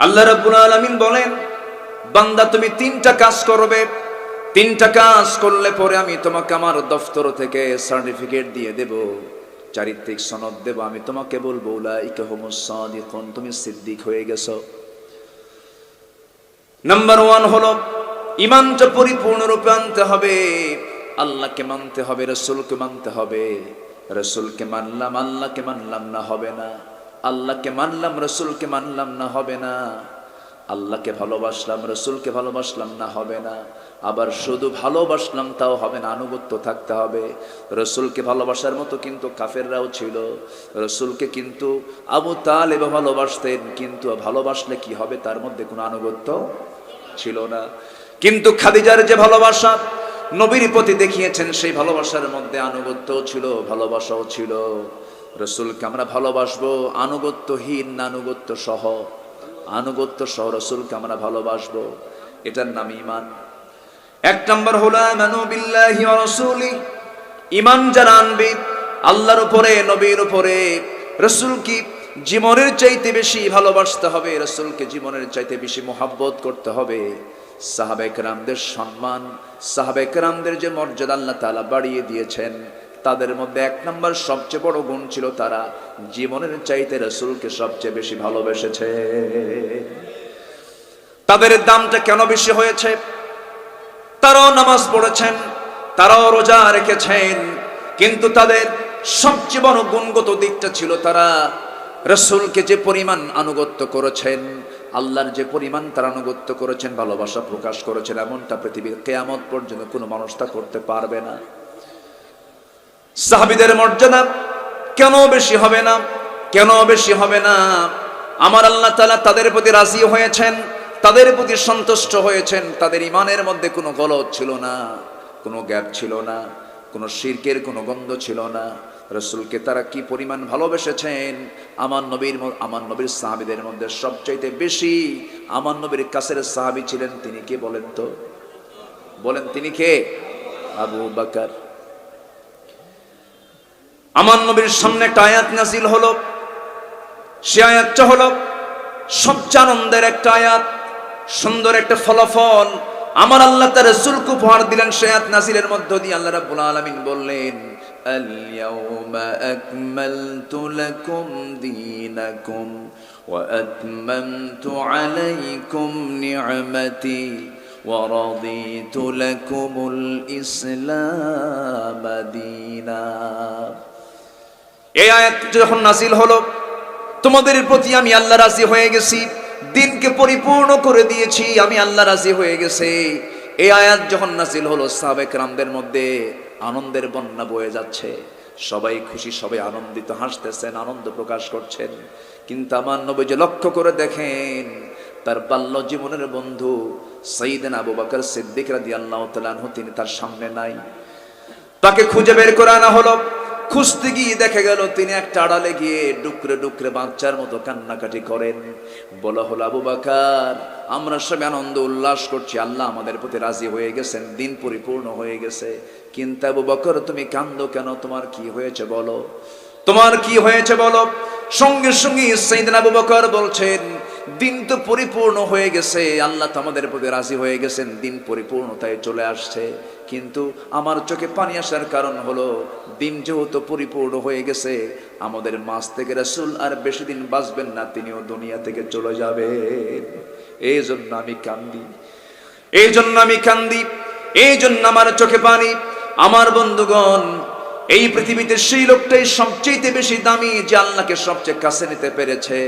আল্লাহ রাব্বুল আলামিন বলেন, বান্দা তুমি তিনটা কাজ করবে, তিনটা কাজ করলে পরে আমি তোমাকে আমার দফতর থেকে সার্টিফিকেট দিয়ে দেব, চারিত্রিক সনদ দেব। আমি তোমাকে বলবো উলাইকা হুমুস সাদিকুন, তুমি সিদ্দিক হয়ে গেছো। নাম্বার 1 হলো ঈমানটা পরিপূর্ণরূপে আনতে হবে। আল্লাহকে মানতে হবে, রাসূলকে মানতে হবে। রাসূলকে মানলাম, আল্লাহকে মানলাম না, হবে না। আল্লাহকে মানলাম, রাসূলকে মানলাম না, হবে না। আল্লাহকে ভালোবাসলাম, রাসূলকে ভালোবাসলাম না, হবে না। আবার শুধু ভালোবাসলাম তাও হবে না, আনুগত্য থাকতে হবে। রাসূলকে ভালোবাসার মতো কিন্তু কাফেররাও ছিল। রাসূলকে কিন্তু আবু তালেব ভালোবাসতেন, কিন্তু ভালোবাসলে কি হবে তার মধ্যে কোনো আনুগত্য ছিল না। কিন্তু খাদিজার যে ভালোবাসা নবীর প্রতি দেখিয়েছেন, সেই ভালোবাসার মধ্যে আনুগত্যও ছিল, ভালোবাসাও ছিল। রাসূলকে আমরা ভালোবাসবো আনুগত্যহীন না আনুগত্য সহ? আনুগত্য সহ রাসূলকে আমরা ভালোবাসবো, এটার নাম ঈমান। এক নম্বর হলো আমানু বিল্লাহি ওয়া রাসূলি, ঈমান যারা আনবে আল্লাহর উপরে, নবীর উপরে, রাসূলকে জীবনের চাইতে বেশি ভালোবাসতে হবে, রাসূলকে জীবনের চাইতে বেশি মুহাব্বত করতে হবে। সাহাবায়ে কেরামদের সম্মান, সাহাবায়ে কেরামদের যে মর্যাদা আল্লাহ তাআলা বাড়িয়ে দিয়েছেন, তাদের মধ্যে এক নম্বর সবচেয়ে বড় গুণ ছিল তারা জীবনের চাইতে রাসূলকে সবচেয়ে বেশি ভালোবেসেছে। তাদের দামটা কেন বেশি হয়েছে? তারাও নামাজ পড়েছেন, তারাও রোজা রেখেছেন, কিন্তু তাদের সবচেয়ে বড় গুণগত দিকটা ছিল তারা রাসূলকে যে পরিমাণ আনুগত্য করেছেন, আল্লাহর যে পরিমাণ তারা আনুগত্য করেছেন, ভালোবাসা প্রকাশ করেছেন, এমনটা পৃথিবীর কিয়ামত পর্যন্ত কোনো মানুষ তা করতে পারবে না। সাহাবীদের মর্যাদা কেন বেশি হবে না? কেন বেশি হবে না? আমার আল্লাহ তাআলা তাদের প্রতি রাজি হয়েছেন, তাদের প্রতি সন্তুষ্ট হয়েছেন। তাদের ঈমানের মধ্যে কোনো গলদ ছিল না, কোনো গ্যাপ ছিল না, কোনো শিরকের কোনো গন্ধ ছিল না। রাসূলকে তারা কি পরিমাণ ভালোবেসেছেন! আমার নবীর সাহাবীদের মধ্যে সবচাইতে বেশি আমার নবীর কাছের সাহাবী ছিলেন তিনি কে বলেন তো? বলেন তিনি কে? আবু বকর। আমার নবীর সামনে একটা আয়াত নাযিল হলো, সে আয়াতটা হলো সবচেয়ে আনন্দের একটা আয়াত, সুন্দর একটা ফলাফল আমার আল্লাহ তার রাসূলকে উপহার দিলেন। সে আয়াত নাযিলের মধ্য দিয়ে আল্লাহ রাব্বুল আলামিন বললেন, আল ইয়াউমা আকমালতু লাকুম দীনাকুম ওয়া আতমামতু আলাইকুম নি'মাতি ওয়া রাদিতু লাকুমুল ইসলাম দীনা। এই আয়াত যখন নাযিল হলো, তোমাদের প্রতি আমি আল্লাহ রাজি হয়ে গেছি, দিনকে পরিপূর্ণ করে দিয়েছি, আমি আল্লাহ রাজি হয়ে গেছে। এই আয়াত যখন নাযিল হলো, সাহাবায়ে কেরামদের মধ্যে আনন্দের বন্যা বয়ে যাচ্ছে, সবাই খুশি, সবাই আনন্দিত, হাসতেছেন, আনন্দ প্রকাশ করছেন। কিন্তু আমার নবী যে লক্ষ্য করে দেখেন, তার বাল্য জীবনের বন্ধু সাইয়েদনা আবু বকর সিদ্দিক রাদিয়াল্লাহু তাআলা আনহু তিনি তার সামনে নাই। তাকে খুঁজে বের করে আনা হলো। খুঁজতে গিয়ে দেখা গেল তিনি একটা আড়ালে গিয়ে ডুকরে ডুকরে বাচ্চার মতো কান্নাকাটি করেন। বলা হলো, আবু বকর, আমরা সবাই আনন্দ উল্লাস করছি, আল্লাহ আমাদের প্রতি রাজি হয়ে গেছেন, দিন পরিপূর্ণ হয়ে গেছে, কিন্তু আবু বকর তুমি কান্দো কেন? তোমার কি হয়েছে বলো, তোমার কি হয়েছে বলো? সঙ্গে সঙ্গে সাইয়েদনা আবু বকর বলছেন, দিন তো পরিপূর্ণ হয়ে গেছে, আল্লাহ তো আমাদের প্রতি রাজি হয়ে গেছেন, দিন পরিপূর্ণতায় চলে আসছে, কিন্তু আমার চোখে পানি আসার কারণ হলো, দিন যেহেতু পরিপূর্ণ হয়ে গেছে, আমাদের মাঝ থেকে রাসূল আর বেশি দিন বাঁচবেন না, তিনিও দুনিয়া থেকে চলে যাবেন। এই জন্য আমি কান্দি, এই জন্য আমি কান্দি, এই জন্য আমার চোখে পানি। আমার বন্ধুগণ, এই পৃথিবীতে সেই লোকটাই সবচেয়ে বেশি দামি যে আল্লাহকে সবচেয়ে কাছে নিতে পেরেছে।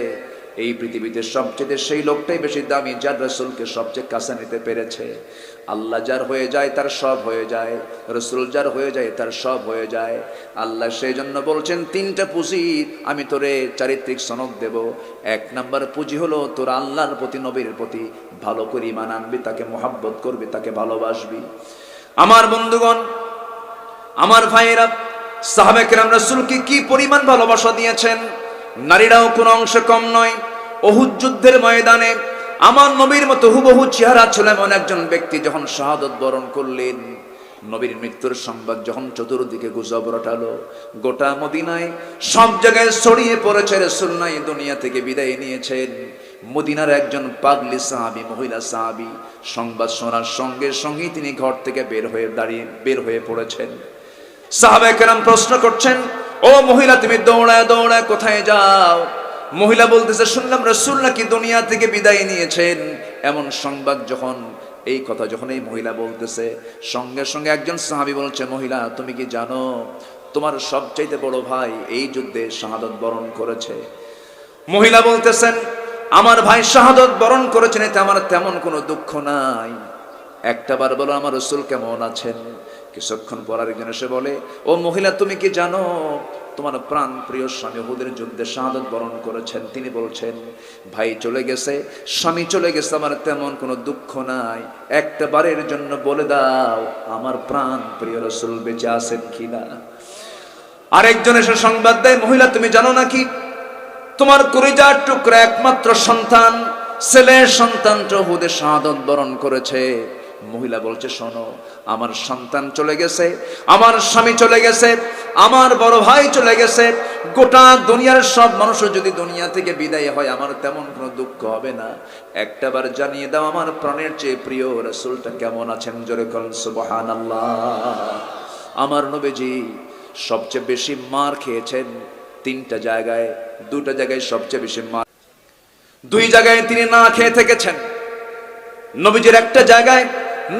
এই পৃথিবীতে সবচেয়ে সেই লোকটাই বেশি দামি যার রাসূলকে সবচেয়ে কাছে নিতে পেরেছে। আল্লাহ যার হয়ে যায় তার সব হয়ে যায়, রাসূল যার হয়ে যায় তার সব হয়ে যায়। আল্লাহ সেই জন্য বলছেন, তিনটা পুঁজি আমি তোরে চারিত্রিক সনদ দেব। এক নাম্বার পুঁজি হলো তোর আল্লাহর প্রতি, নবীর প্রতি ভালো করে ঈমান আনবি, তাকে মুহাব্বত করবি, তাকে ভালোবাসবি। আমার বন্ধুগণ, আমার ভাইয়েরা, সাহাবায়ে কেরাম রাসূলকে কি পরিমাণ ভালোবাসা দিয়েছেন, নারীরাও কোনো অংশে কম নয়। উহুদ যুদ্ধের ময়দানে আমার নবীর মতো হুবহু চেহারা ছিল এমন একজন ব্যক্তি যখন শাহাদত বরণ করলেন, নবীর মৃত্যুর সংবাদ যখন চতুর্দিকে গুজব রটালো, গোটা মদিনায় সব জায়গায় ছড়িয়ে পড়েছে রাসূল নাই, দুনিয়া থেকে বিদায় নিয়েছেন। মদিনার একজন পাগলি সাহাবী, মহিলা সাহাবী, সংবাদ শোনার সঙ্গে সঙ্গেই তিনি ঘর থেকে বের হয়ে পড়েছেন। সাহাবায়ে কেরাম প্রশ্ন করছেন, ও মহিলা, তুমি দৌড়ায় দৌড়ায় কোথায় যাও? মহিলা বলতেছে, শুনলাম রাসূল নাকি দুনিয়া থেকে বিদায় নিয়েছেন। এমন সংবাদ যখন, এই কথা যখন এই মহিলা বলতেছে, সঙ্গে সঙ্গে একজন সাহাবী বলছে, মহিলা তুমি কি জানো তোমার সবচাইতে বড় ভাই এই যুদ্ধে শাহাদাত বরণ করেছে? মহিলা বলতেছেন, আমার ভাই শাহাদাত বরণ করেছেন, এতে আমার তেমন কোনো দুঃখ নাই। একটাবার বলো আমার রাসূল কেমন আছেন? কিছুক্ষণ পর আরেকজন এসে বলে, ও মহিলা তুমি কি জানো তোমার প্রাণ প্রিয় স্বামী উহুদের যুদ্ধে শাহাদাত বরণ করেছেন? তিনি বলছেন, ভাই চলে গেছে, স্বামী চলে গেছে, আমার তেমন কোনো দুঃখ নাই। একটা বারের জন্য বলে দাও আমার প্রাণ প্রিয় রাসূল বেঁচে আছেন কিনা। আরেকজন এসে সংবাদ দেয়, মহিলা তুমি জানো নাকি তোমার কলিজার টুকরা একমাত্র সন্তান, ছেলের সন্তান উহুদে শাহাদাত বরণ করেছে। মহিলা বলছে, শোনো, আমার সন্তান চলে গেছে, আমার স্বামী চলে গেছে, আমার বড় ভাই চলে গেছে, গোটা দুনিয়ার সব মানুষ যদি দুনিয়া থেকে বিদায় হয় আমার তেমন কোনো দুঃখ হবে না। একটাবার জানিয়ে দাও আমার প্রাণের চেয়ে প্রিয় রাসূলটা কেমন আছেন? জোরে বলুন সুবহানাল্লাহ। আমার নবীজি সবচেয়ে বেশি মার খেয়েছেন তিনটা জায়গায়, দুটা জায়গায় সবচেয়ে বেশি মার, দুই জায়গায় তিনি না খেয়ে থেকেছেন। নবীজির একটা জায়গায়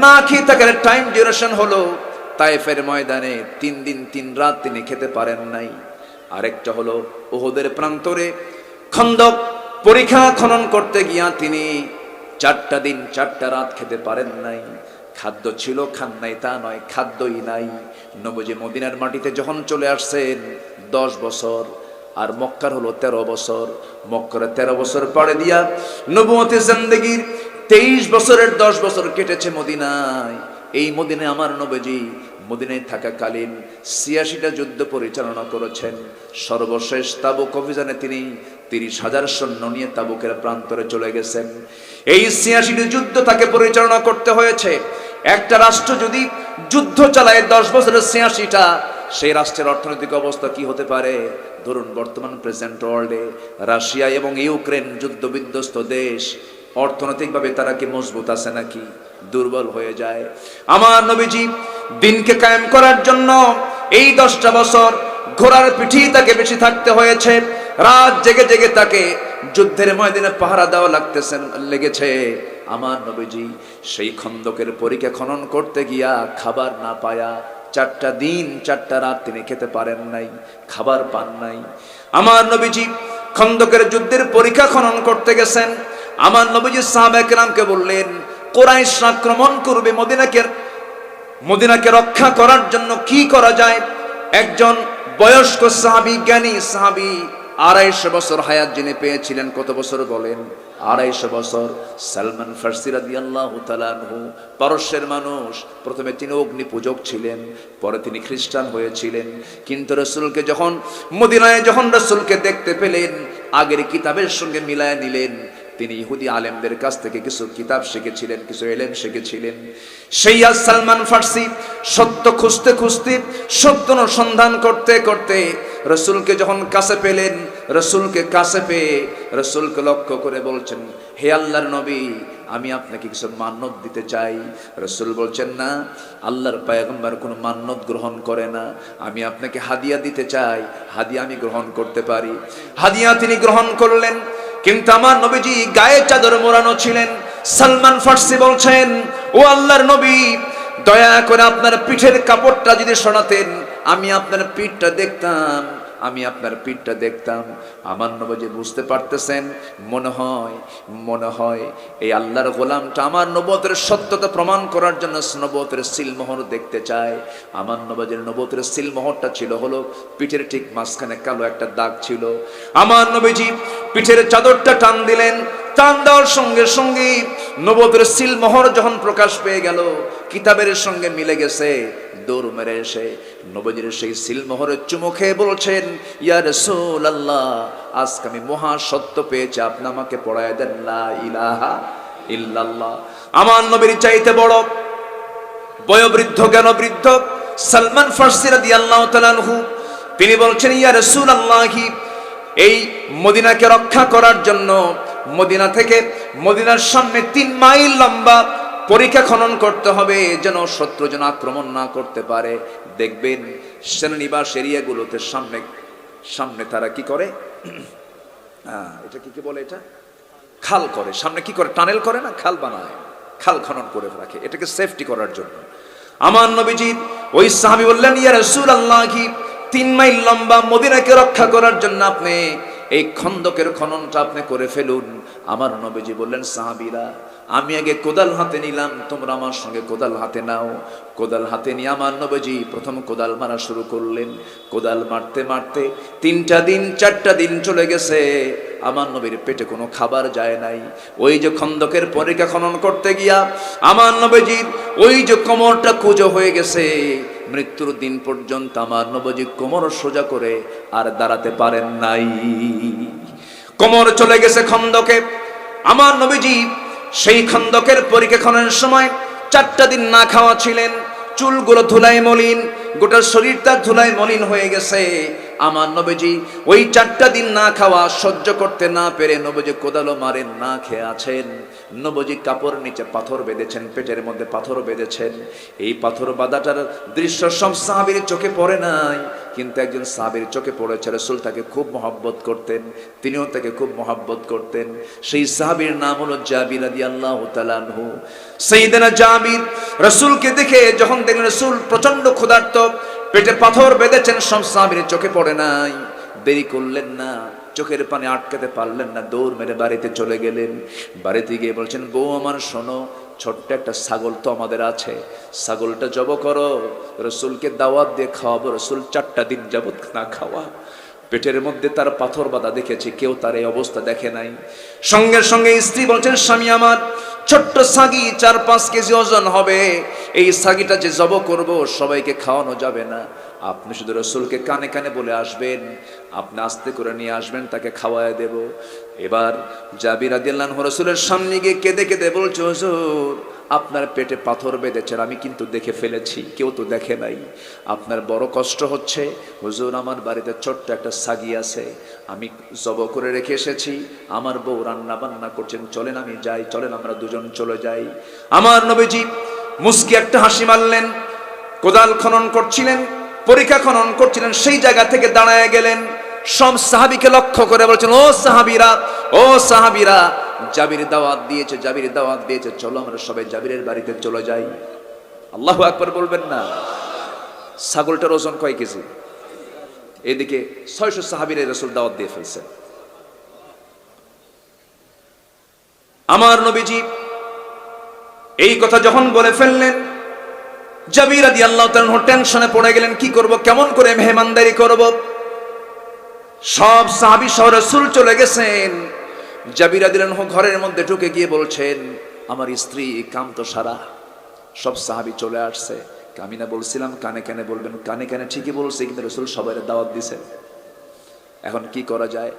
না খেয়ে থাকার টাইম ডিউরেশন হলো তায়েফের ময়দানে 3 দিন 3 রাত তিনি খেতে পারেন নাই। আরেকটা হলো উহুদের প্রান্তরে খন্দক পরীক্ষা খনন করতে গিয়া তিনি 4টা দিন 4টা রাত খেতে পারেন নাই। খাদ্য ছিল, খান নাই তা নয়, খাদ্যই নাই। নবীজি মদিনার মাটিতে যখন চলে আসছেন 10 বছর, আর মক্কার হলো 13 বছর। মক্কার 13 বছর পাড়ে দিয়া নবুয়তের জিন্দেগীর 23 বছরের 10 বছর কেটেছে মদিনায়। এই মদিনায় আমার নবীজি মদিনায় থাকাকালীন 86টা যুদ্ধ পরিচালনা করেছেন। সর্বশেষ তাবুক অভিযানে তিনি 30,000 সৈন্য নিয়ে তাবুকের প্রান্তরে চলে গেছেন। এই 86টি যুদ্ধ তাকে পরিচালনা করতে হয়েছে। একটা রাষ্ট্র যদি যুদ্ধ চালায় 10 বছরের 86টা, সেই রাষ্ট্রের অর্থনৈতিক অবস্থা কি হতে পারে? ধরুন বর্তমান প্রেজেন্ট ওয়ার্ল্ডে রাশিয়া এবং ইউক্রেন যুদ্ধ বিধ্বস্ত দেশ, অর্থনৈতিকভাবে তারা কি মজবুত আছে নাকি? দুর্বল হয়ে যায়। আমার নবীজি দিনকে কায়েম করার জন্য এই 10টা বছর ঘোড়ার পিঠে তাকে বেশি থাকতে হয়েছে। রাত জেগে জেগে তাকে যুদ্ধের ময়দানে পাহারা দেওয়া লেগেছে। আমার নবীজি সেই খন্দকের পরীক্ষা খনন করতে গিয়া খাবার না পায়া 4টা দিন 4টা রাত তিনি খেতে পারেন নাই, খাবার পান নাই। আমার নবীজি খন্দকের যুদ্ধের পরীক্ষা খনন করতে গেছেন। আমার নবীজি সাহাবায়ে কেরামকে বললেন, কুরাইশ আক্রমণ করবে, মদিনাকে রক্ষা করার জন্য কি করা যায়? একজন বয়স্ক সাহাবী, জ্ঞানী সাহাবী, 250 বছর হায়াত যিনি পেয়েছিলেন, কত বছর বলেন? 250 বছর। সালমান ফারসি রাদিয়াল্লাহু তাআলা আনহু, পারস্যের মানুষ। প্রথমে তিনি অগ্নি পূজক ছিলেন, পরে তিনি খ্রিস্টান হয়েছিলেন। কিন্তু রাসূলকে যখন মদিনায় রাসূলকে দেখতে পেলেন, আগের কিতাবের সঙ্গে মিলায় নিলেন। তিনি ইহুদি আলেমদের কাছ থেকে কিছু কিতাব শিখেছিলেন, কিছু ইলম শিখেছিলেন। সেই সালমান ফারসি সত্য খুঁজতে খুঁজতে, সত্য অনুসন্ধান করতে করতে রাসূলকে যখন কাছে পেলেন, রাসূলকে কাছে পেয়ে রাসূলকে লক্ষ্য করে বলছেন, হে আল্লাহর নবী, আমি আপনাকে কিছু মান্যত দিতে চাই। রাসূল বলছেন, না, আল্লাহর পয়গম্বর কোনো মান্যত গ্রহণ করে না। আমি আপনাকে হাদিয়া দিতে চাই, হাদিয়া আমি গ্রহণ করতে পারি। হাদিয়া তিনি গ্রহণ করলেন, কিন্তু আমার নবীজি গায়ে চাদর মোড়ানো ছিলেন। সালমান ফারসি বলছেন, ও আল্লাহর নবী, দয়া করে আপনার পিঠের কাপড়টা যদি সরাতেন, আমি আপনার পিঠটা দেখতাম, আমি আপনার পিঠটা দেখতাম। আমার নবীজি বুঝতে পারতেছেন, মনে হয় এই আল্লাহর গোলামটা আমার নবুয়তের সত্যতা প্রমাণ করার জন্য নবুয়তের সিলমোহর দেখতে চায়। আমার নবীজির নবুয়তের সিলমোহরটা ছিল হলো পিঠের ঠিক মাঝখানে কালো একটা দাগ ছিল। আমার নবীজি পিঠের চাদরটা টান দিলেন, টান দেওয়ার সঙ্গে সঙ্গে নবুয়তের সিলমোহর যখন প্রকাশ পেয়ে গেল, কিতাবের সঙ্গে মিলে গেছে, দৌড় মেরে এসে নবীজির সেই সিলমোহরের চুমু খেয়ে বলছেন, ইয়া রাসূলুল্লাহ, আজকে আমি মহা সত্য পেয়েছি, আপনি আমাকে পড়ায় দেন লা ইলাহা ইল্লাল্লাহ। আমার নবীর চাইতে বড় বয়োবৃদ্ধ জ্ঞানবৃদ্ধ সালমান ফারসি রাদিয়াল্লাহু তাআলা আনহু, তিনি বলছেন, ইয়া রাসূলুল্লাহ, এই মদিনাকে রক্ষা করার জন্য মদিনা থেকে মদিনার সামনে 3 মাইল লম্বা পরিখা খনন করতে হবে, যেন শত্রু যেন আক্রমণ না করতে পারে। দেখবেন সেনানিবাস এরিয়াগুলোতে সামনে সামনে তারা কি করে, এটা কি বলে, এটা খাল করে, সামনে কি করে, টানেল করে না, খাল বানায়, খাল খনন করে রাখে, এটাকে সেফটি করার জন্য। আমার নবীজি ওই সাহাবী বললেন, ইয়া রাসূলুল্লাহ, 3 মাইল লম্বা মদিনাকে রক্ষা করার জন্য আপনি এই খন্দকের খননটা আপনি করে ফেলুন। আমার নবীজি বললেন, সাহাবীরা আমি আগে কোদাল হাতে নিলাম, তোমরা আমার সঙ্গে কোদাল হাতে নাও। কোদাল হাতে নিয়ে আমার নবীজি প্রথম কোদাল মারা শুরু করলেন। কোদাল মারতে মারতে 3টা দিন 4টা দিন চলে গেছে, আমার নবীর পেটে কোনো খাবার যায় নাই। ওই যে খন্দকের পরিখা খনন করতে গিয়া আমার নবীজির ওই যে কোমরটা কুঁজো হয়ে গেছে, মৃত্যুর দিন পর্যন্ত আমার নবীজি কোমর সোজা করে আর দাঁড়াতে পারেন নাই, কোমর চলে গেছে খন্দকে। আমার নবীজি সেই খন্দকের পরিখা খননের সময় 4টা দিন না খাওয়া ছিলেন, চুলগুলো ধুলায় মলিন, গোটা শরীরটা ধুলায় মলিন হয়ে গেছে। আমার নবীজি ওই 4টা দিন না খাওয়া সহ্য করতে না পেরে নবীজি কোদালও মারেন, না খেয়ে আছেন। নবীজি কাপড় নিচে পাথর বেঁধেছেন, পেটের মধ্যে পাথর বেঁধেছেন। এই পাথর বাঁধাটার দৃশ্য সব সাহাবীর চোখে পড়ে নাই, কিন্তু একজন সাহাবীর চোখে পড়েছে। রাসূল তাকে খুব মহব্বত করতেন, তিনিও তাকে খুব মহব্বত করতেন। সেই সাহাবীর নাম হলো জাবির রাদিয়াল্লাহু তাআলা আনহু। সাইয়েদনা জাবির রাসূলকে দেখে যখন দেখলেন রাসূল প্রচন্ড ক্ষুধার্ত, পেটে পাথর বেঁধেছেন, সব সাহাবীর চোখে পড়ে নাই, দেরি করলেন না, চোখের পানি আটকাতে পারলেন না, দৌড় মেরে বাড়িতে চলে গেলেন। বাড়িতে গিয়ে বলছেন, বউ আমার শোনো, ছোট্ট একটা ছাগল তো আমাদের আছে, ছাগলটা জব করো, রাসূলকে দাওয়াত দিয়ে খাওয়াবো। রাসূল 4টা দিন যাবত না খাওয়া, পেটের মধ্যে তার পাথর বাঁধা দেখেছে, কেউ তার এই অবস্থা দেখে নাই। সঙ্গে সঙ্গে স্ত্রী বলছেন, স্বামী আমার, ছোট্ট ছাগি 4-5 কেজি ওজন হবে, এই ছাগিটা যে জব করব সবাইকে খাওয়ানো যাবে না, আপনি শুধু রাসূলকে কানে কানে বলে আসবেন, আপনি আস্তে করে নিয়ে আসবেন, তাকে খাওয়ায় দেব। এবার জাবির রাদিয়াল্লাহু আনহু রাসূলের সামনে গিয়ে কেঁদে কেঁদে বলছে, হুজুর আপনার পেটে পাথর বেঁধেছেন, আমি কিন্তু দেখে ফেলেছি, কেউ তো দেখে নাই, আপনার বড় কষ্ট হচ্ছে। হুজুর আমার বাড়িতে ছোট্ট একটা ছাগি আছে, আমি জব করে রেখে এসেছি, আমার বউ রান্না বান্না করছেন, চলেন আমি যাই, চলেন আমরা দুজন চলে যাই। আমার নবীজি মুস্কি একটা হাসি মারলেন। কোদাল খনন করছিলেন, পরিখা খনন করছিলেন, সেই জায়গা থেকে দাঁড়ায় গেলেন, সব সাহাবীকে লক্ষ্য করে বলছেন, ও সাহাবীরা, ও সাহাবীরা, জাবির দাওয়াত দিয়েছে, জাবির দাওয়াত দিয়েছে, চলো আমরা সবাই জাবিরের বাড়িতে চলে যাই। আল্লাহু আকবার বলবেন না? ছাগলটার ওজন কয় কেজি? এদিকে 600 সাহাবীর রাসূল দাওয়াত দিয়ে ফেলছে। আমার নবীজি এই কথা যখন বলে ফেললেন, জাবির রাদিয়াল্লাহু তাআলা টেনশনে পড়ে গেলেন, কি করব, কেমন করে মেহমানদারি করব। সব সাহাবী সহ রাসূল চলে গেছেন। জাবির রাদিয়াল্লাহু আনহু ঘরের মধ্যে ঢুকে গিয়ে বলছেন, আমার স্ত্রী কাম তো সারা। সব সাহাবী চলে আসছে। আমি না বলছিলাম কানে কানে বলবেন, কানে কানে ঠিকই বলছে, কিন্তু রাসূল সবাইকে দাওয়াত দিয়েছেন, এখন কি করা যায়।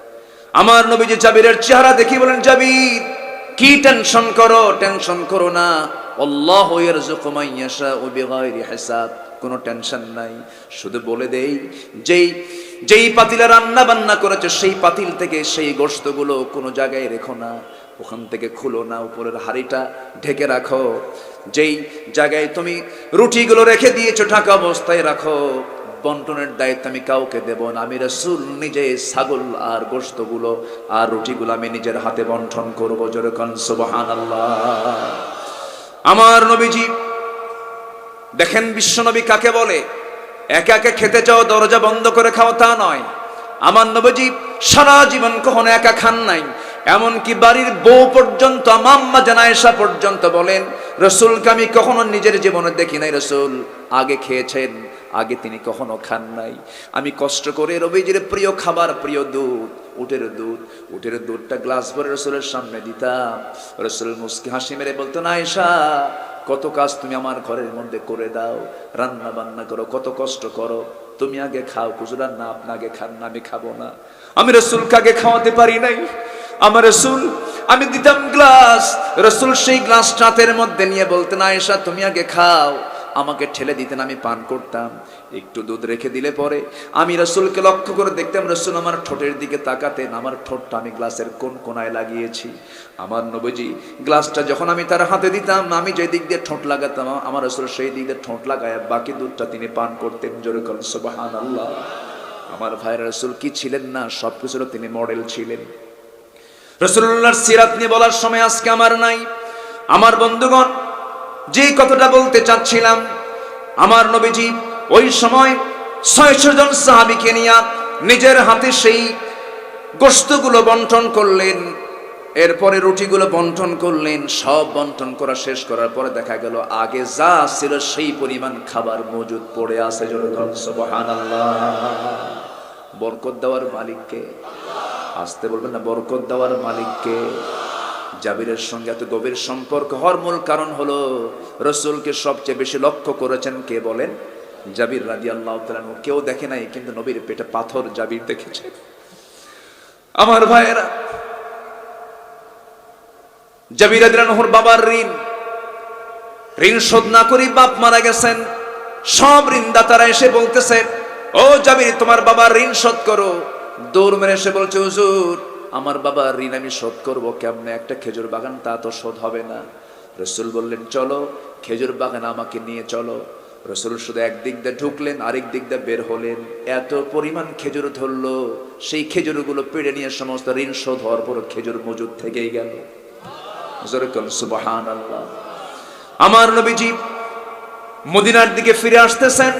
আমার নবীজি জাবিরের চেহারা দেখি বলেন, জাবির কি টেনশন করো, টেনশন করো না, আল্লাহু ইয়ারযুকু মান ইয়াশাউ বিগাইরি হিসাব, কোনো টেনশন নাই। শুধু বলে দেই, যেই পাতিলে রান্না বান্না করেছে সেই পাতিল থেকে সেই গোশতগুলো কোনো জায়গায় রেখো না, ওখান থেকে খুলো না, উপরের হাঁড়িটা ঢেকে রাখো। যেই জায়গায় তুমি রুটিগুলো রেখে দিয়েছো ঢাকা অবস্থায় রাখো। বন্টনের দায়িত্ব আমি কাউকে দেব না, আমি রাসূল নিজে ছাগল আর গোশতগুলো আর রুটিগুলো আমি নিজের হাতে বন্টন করব। জোরে কোন সুবহানাল্লাহ। আমার নবীজি দেখেন, বিশ্বনবী কাকে বলে, একা একা খেতে চাও দরজা বন্ধ করে খাও তা নয়। আমার নবীজি সারা জীবন কখনো একা খান নাই, এমনকি বাড়ির বউ পর্যন্ত, আম্মা জান আয়েশা পর্যন্ত বলেন, রাসূলকে আমি কখনো নিজের জীবনে দেখি নাই রাসূল আগে খেয়েছেন, আগে তিনি কখনো খান নাই। আমি কষ্ট করে নবীজির প্রিয় খাবার, প্রিয় দুধ, উটের দুধটা গ্লাস ভরে রাসূলের সামনে দিতাম। রাসূল মুস্কি হাসি মেরে বলতেন, আয়েশা কত কাজ তুমি আমার ঘরের মধ্যে করে দাও, রান্না বান্না করো, কত কষ্ট করো, তুমি আগে খাও, হুজুর না আপনি আগে খান না, আমি খাবো না। আমি রাসূলকে আগে খাওয়াতে পারি নাই। আমার রাসূল, আমি দিতাম গ্লাস, রাসূল সেই গ্লাস হাতের মধ্যে নিয়ে বলতেন, আয়েশা তুমি আগে খাও, আমাকে ঠেলে দিতেন, আমি পান করতাম। একটু দুধ রেখে দিলে পরে আমি রাসূলকে লক্ষ্য করে দেখতাম, রাসূল আমার ঠোঁটের দিকে তাকাতেন, আমার ঠোঁটটা আমি গ্লাসের কোন কোনায় লাগিয়েছি। আমার নবীজি গ্লাসটা যখন আমি তার হাতে দিতাম, আমি যে দিক দিয়ে ঠোঁট লাগাতাম, আমার রাসূল সেই দিক দিয়ে ঠোঁট লাগায় বাকি দুধটা তিনি পান করতেন। জোরে করেন সুবহানাল্লাহ। আমার ভাইয়ের রাসূল কি ছিলেন না, সবকিছুর তিনি মডেল ছিলেন। রাসূলুল্লাহর সিরাত নিয়ে বলার সময় আজকে আমার নাই। আমার বন্ধুগণ, যে কথাটা বলতে চাচ্ছিলাম, আমার নবীজি ওই সময় 600 জন সাহাবীকে নিয়ে নিজের হাতে সেই গোশতগুলো বন্টন করলেন, এরপরে রুটিগুলো বন্টন করলেন। সব বন্টন করা শেষ করার পরে দেখা গেল আগে যা ছিল সেই পরিমাণ খাবার মজুদ পড়ে আছে। জোরে বলুন সুবহানাল্লাহ। বরকত দেওয়ার মালিককে, আসতে বলবেন না, বরকত দেওয়ার মালিককে। জাবিরের সঙ্গে এত গভীর সম্পর্ক হওয়ার মূল কারণ হলো রাসূলকে সবচেয়ে বেশি লক্ষ্য করেছেন কে বলেন? জাবির রাদিয়াল্লাহু তাআলা। কেউ দেখে নাই, কিন্তু নবীর পেটে পাথর জাবির দেখেছে। আমার ভাইয়েরা, জাবির রাদিয়াল্লাহু বাবার ঋণ শোধ না করি বাপ মারা গেছেন। সব ঋণদাতারা এসে বলতেছে, ও জাবির তোমার বাবার ঋণ শোধ করো। দৌড় মেরে এসে বলছে, হুজুর আমার বাবার ঋণ আমি শোধ করবো কেমনে? একটা খেজুর বাগান, তা তো শোধ হবে না। রাসূল বললেন, চলো খেজুর বাগান আমাকে নিয়ে চলো। রাসূল শুধু একদিক দিয়ে ঢুকলেন, আরেক দিক দিয়ে বের হলেন। এত পরিমাণ খেজুর ধরলো, সেই খেজুরগুলো পেড়ে নিয়ে সমস্ত ঋণ শোধ হওয়ার পর খেজুর মজুদ থেকেই গেল। জোরে বলুন সুবহানাল্লাহ। আমার নবীজি মদিনার দিকে ফিরে আসতেছেন,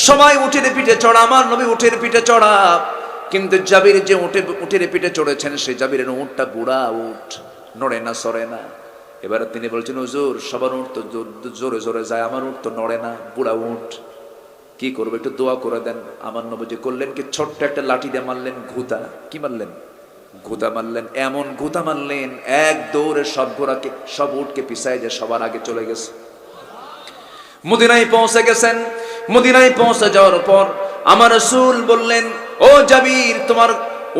সবাই উটের পিঠে চড়া, আমার নবী উটের পিঠে চড়া। কিন্তু জাবির যে উটের পিঠে চড়েছেন, সেই জাবিরের উটটা বুড়া উট, নড়ে না সরে না। এবার তিনি বলছেন, হুজুর সবার উট তো জোরে জোরে যায়, আমার উট তো নড়ে না, বুড়া উট, কি করবো, একটু দোয়া করে দেন। আমার নবীজি করলেন কি, ছোট্ট একটা লাঠি দিয়ে মারলেন ঘুতা। কি মারলেন? ঘুতা মারলেন। এমন ঘুতা মারলেন, এক দৌড়ে সব ঘোড়াকে, সব উটকে পিছায় যে সবার আগে চলে গেছে। মদিনায় পৌঁছে গেছেন। মদিনায় পৌঁছে যাওয়ার পর আমার রাসূল বললেন, ও জাবির তোমার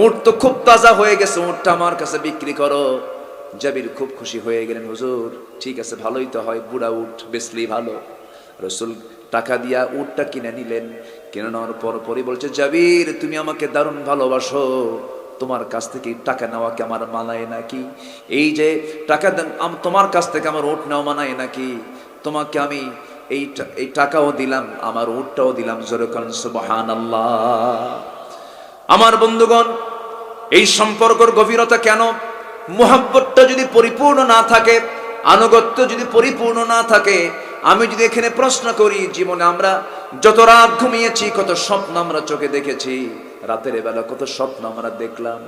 উট তো খুব তাজা হয়ে গেছে, উটটা আমার কাছে বিক্রি করো। জাবির খুব খুশি হয়ে গেলেন, হুজুর ঠিক আছে, ভালোই তো হয়, বুড়া উট বেচলেই ভালো। রাসূল টাকা দিয়া উটটা কিনে নিলেন। কিনে নেওয়ার পরই বলছে, জাবির তুমি আমাকে দারুণ ভালোবাসো, তোমার কাছ থেকে টাকা নেওয়া কি আমার মানায় নাকি? এই যে টাকা দেন, তোমার কাছ থেকে আমার উট নেওয়া মানায় নাকি? তোমাকে আমি এই টাকাও দিলাম, আমার উটটাও দিলাম। জোরে বলুন সুবহানাল্লাহ। আমার বন্ধুগণ, এই সম্পর্কের গভীরতা কেন? মুহাব্বতটা যদি পরিপূর্ণ না থাকে, আনুগত্য যদি পরিপূর্ণ না থাকে, আমি যদি এখানে প্রশ্ন করি, জীবনে আমরা যত রাত ঘুমিয়েছি, কত স্বপ্ন আমরা চোখে দেখেছি, রাতের বেলা কত স্বপ্ন আমরা দেখলাম।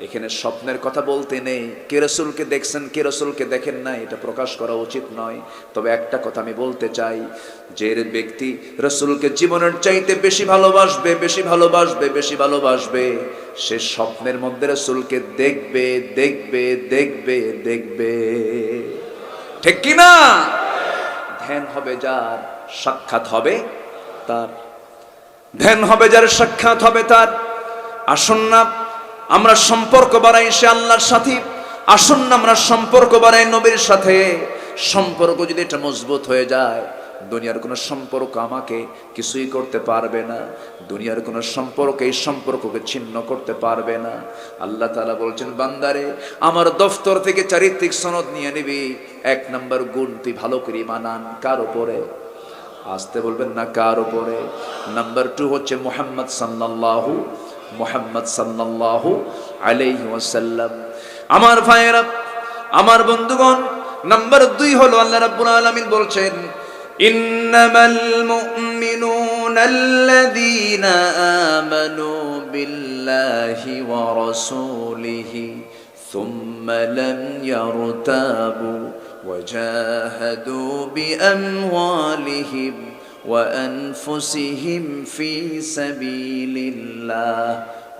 এখানে স্বপ্নের কথা বলতে নেই, কে রাসূলকে দেখছেন কে রাসূলকে দেখেন না, এটা প্রকাশ করা উচিত নয়। তবে একটা কথা আমি বলতে চাই, যে ব্যক্তি রাসূলকে জীবনের চাইতে বেশি ভালোবাসবে, বেশি ভালোবাসবে, বেশি ভালোবাসবে, সে স্বপ্নের মধ্যে রাসূলকে দেখবে, দেখবে, দেখবে, দেখবে। ঠিক কি না? ধ্যান হবে যার, সাক্ষাৎ হবে তার। ধ্যান হবে যার, সাক্ষাৎ হবে তার। আসুন না আমরা সম্পর্ক বাড়াই সে আল্লাহর সাথে, আসুন না আমরা সম্পর্ক বাড়াই নবীর সাথে। সম্পর্ক যদি এটা মজবুত হয়ে যায়, দুনিয়ার কোনো সম্পর্ক আমাকে কিছুই করতে পারবে না। দুনিয়ার কোনো সম্পর্ক এই সম্পর্ককে ছিন্ন করতে পারবে না। আল্লাহ তাআলা বলছেন, বান্দারে আমার দফতর থেকে চারিত্রিক সনদ নিয়ে নিবি, 1 নম্বর গুণ তুই ভালো করে মানান। কার উপরে? আসতে বলবেন না, কার উপরে? নাম্বার 2 হচ্ছে মুহাম্মদ সাল্লাল্লাহু আলাইহি ওয়াসাল্লাম। আমার ভাইয়েরা, আমার বন্ধুগণ, নাম্বার 2 হলো আল্লাহ রাব্বুল আলামিন বলছেন, ইন্নামাল মুমিনুনা আল্লাযীনা আমানু বিল্লাহি ওয়া রাসূলিহি সুম্মা লাম ইয়ারতাবু وجاهدوا بأموالهم وأنفسهم في سبيل الله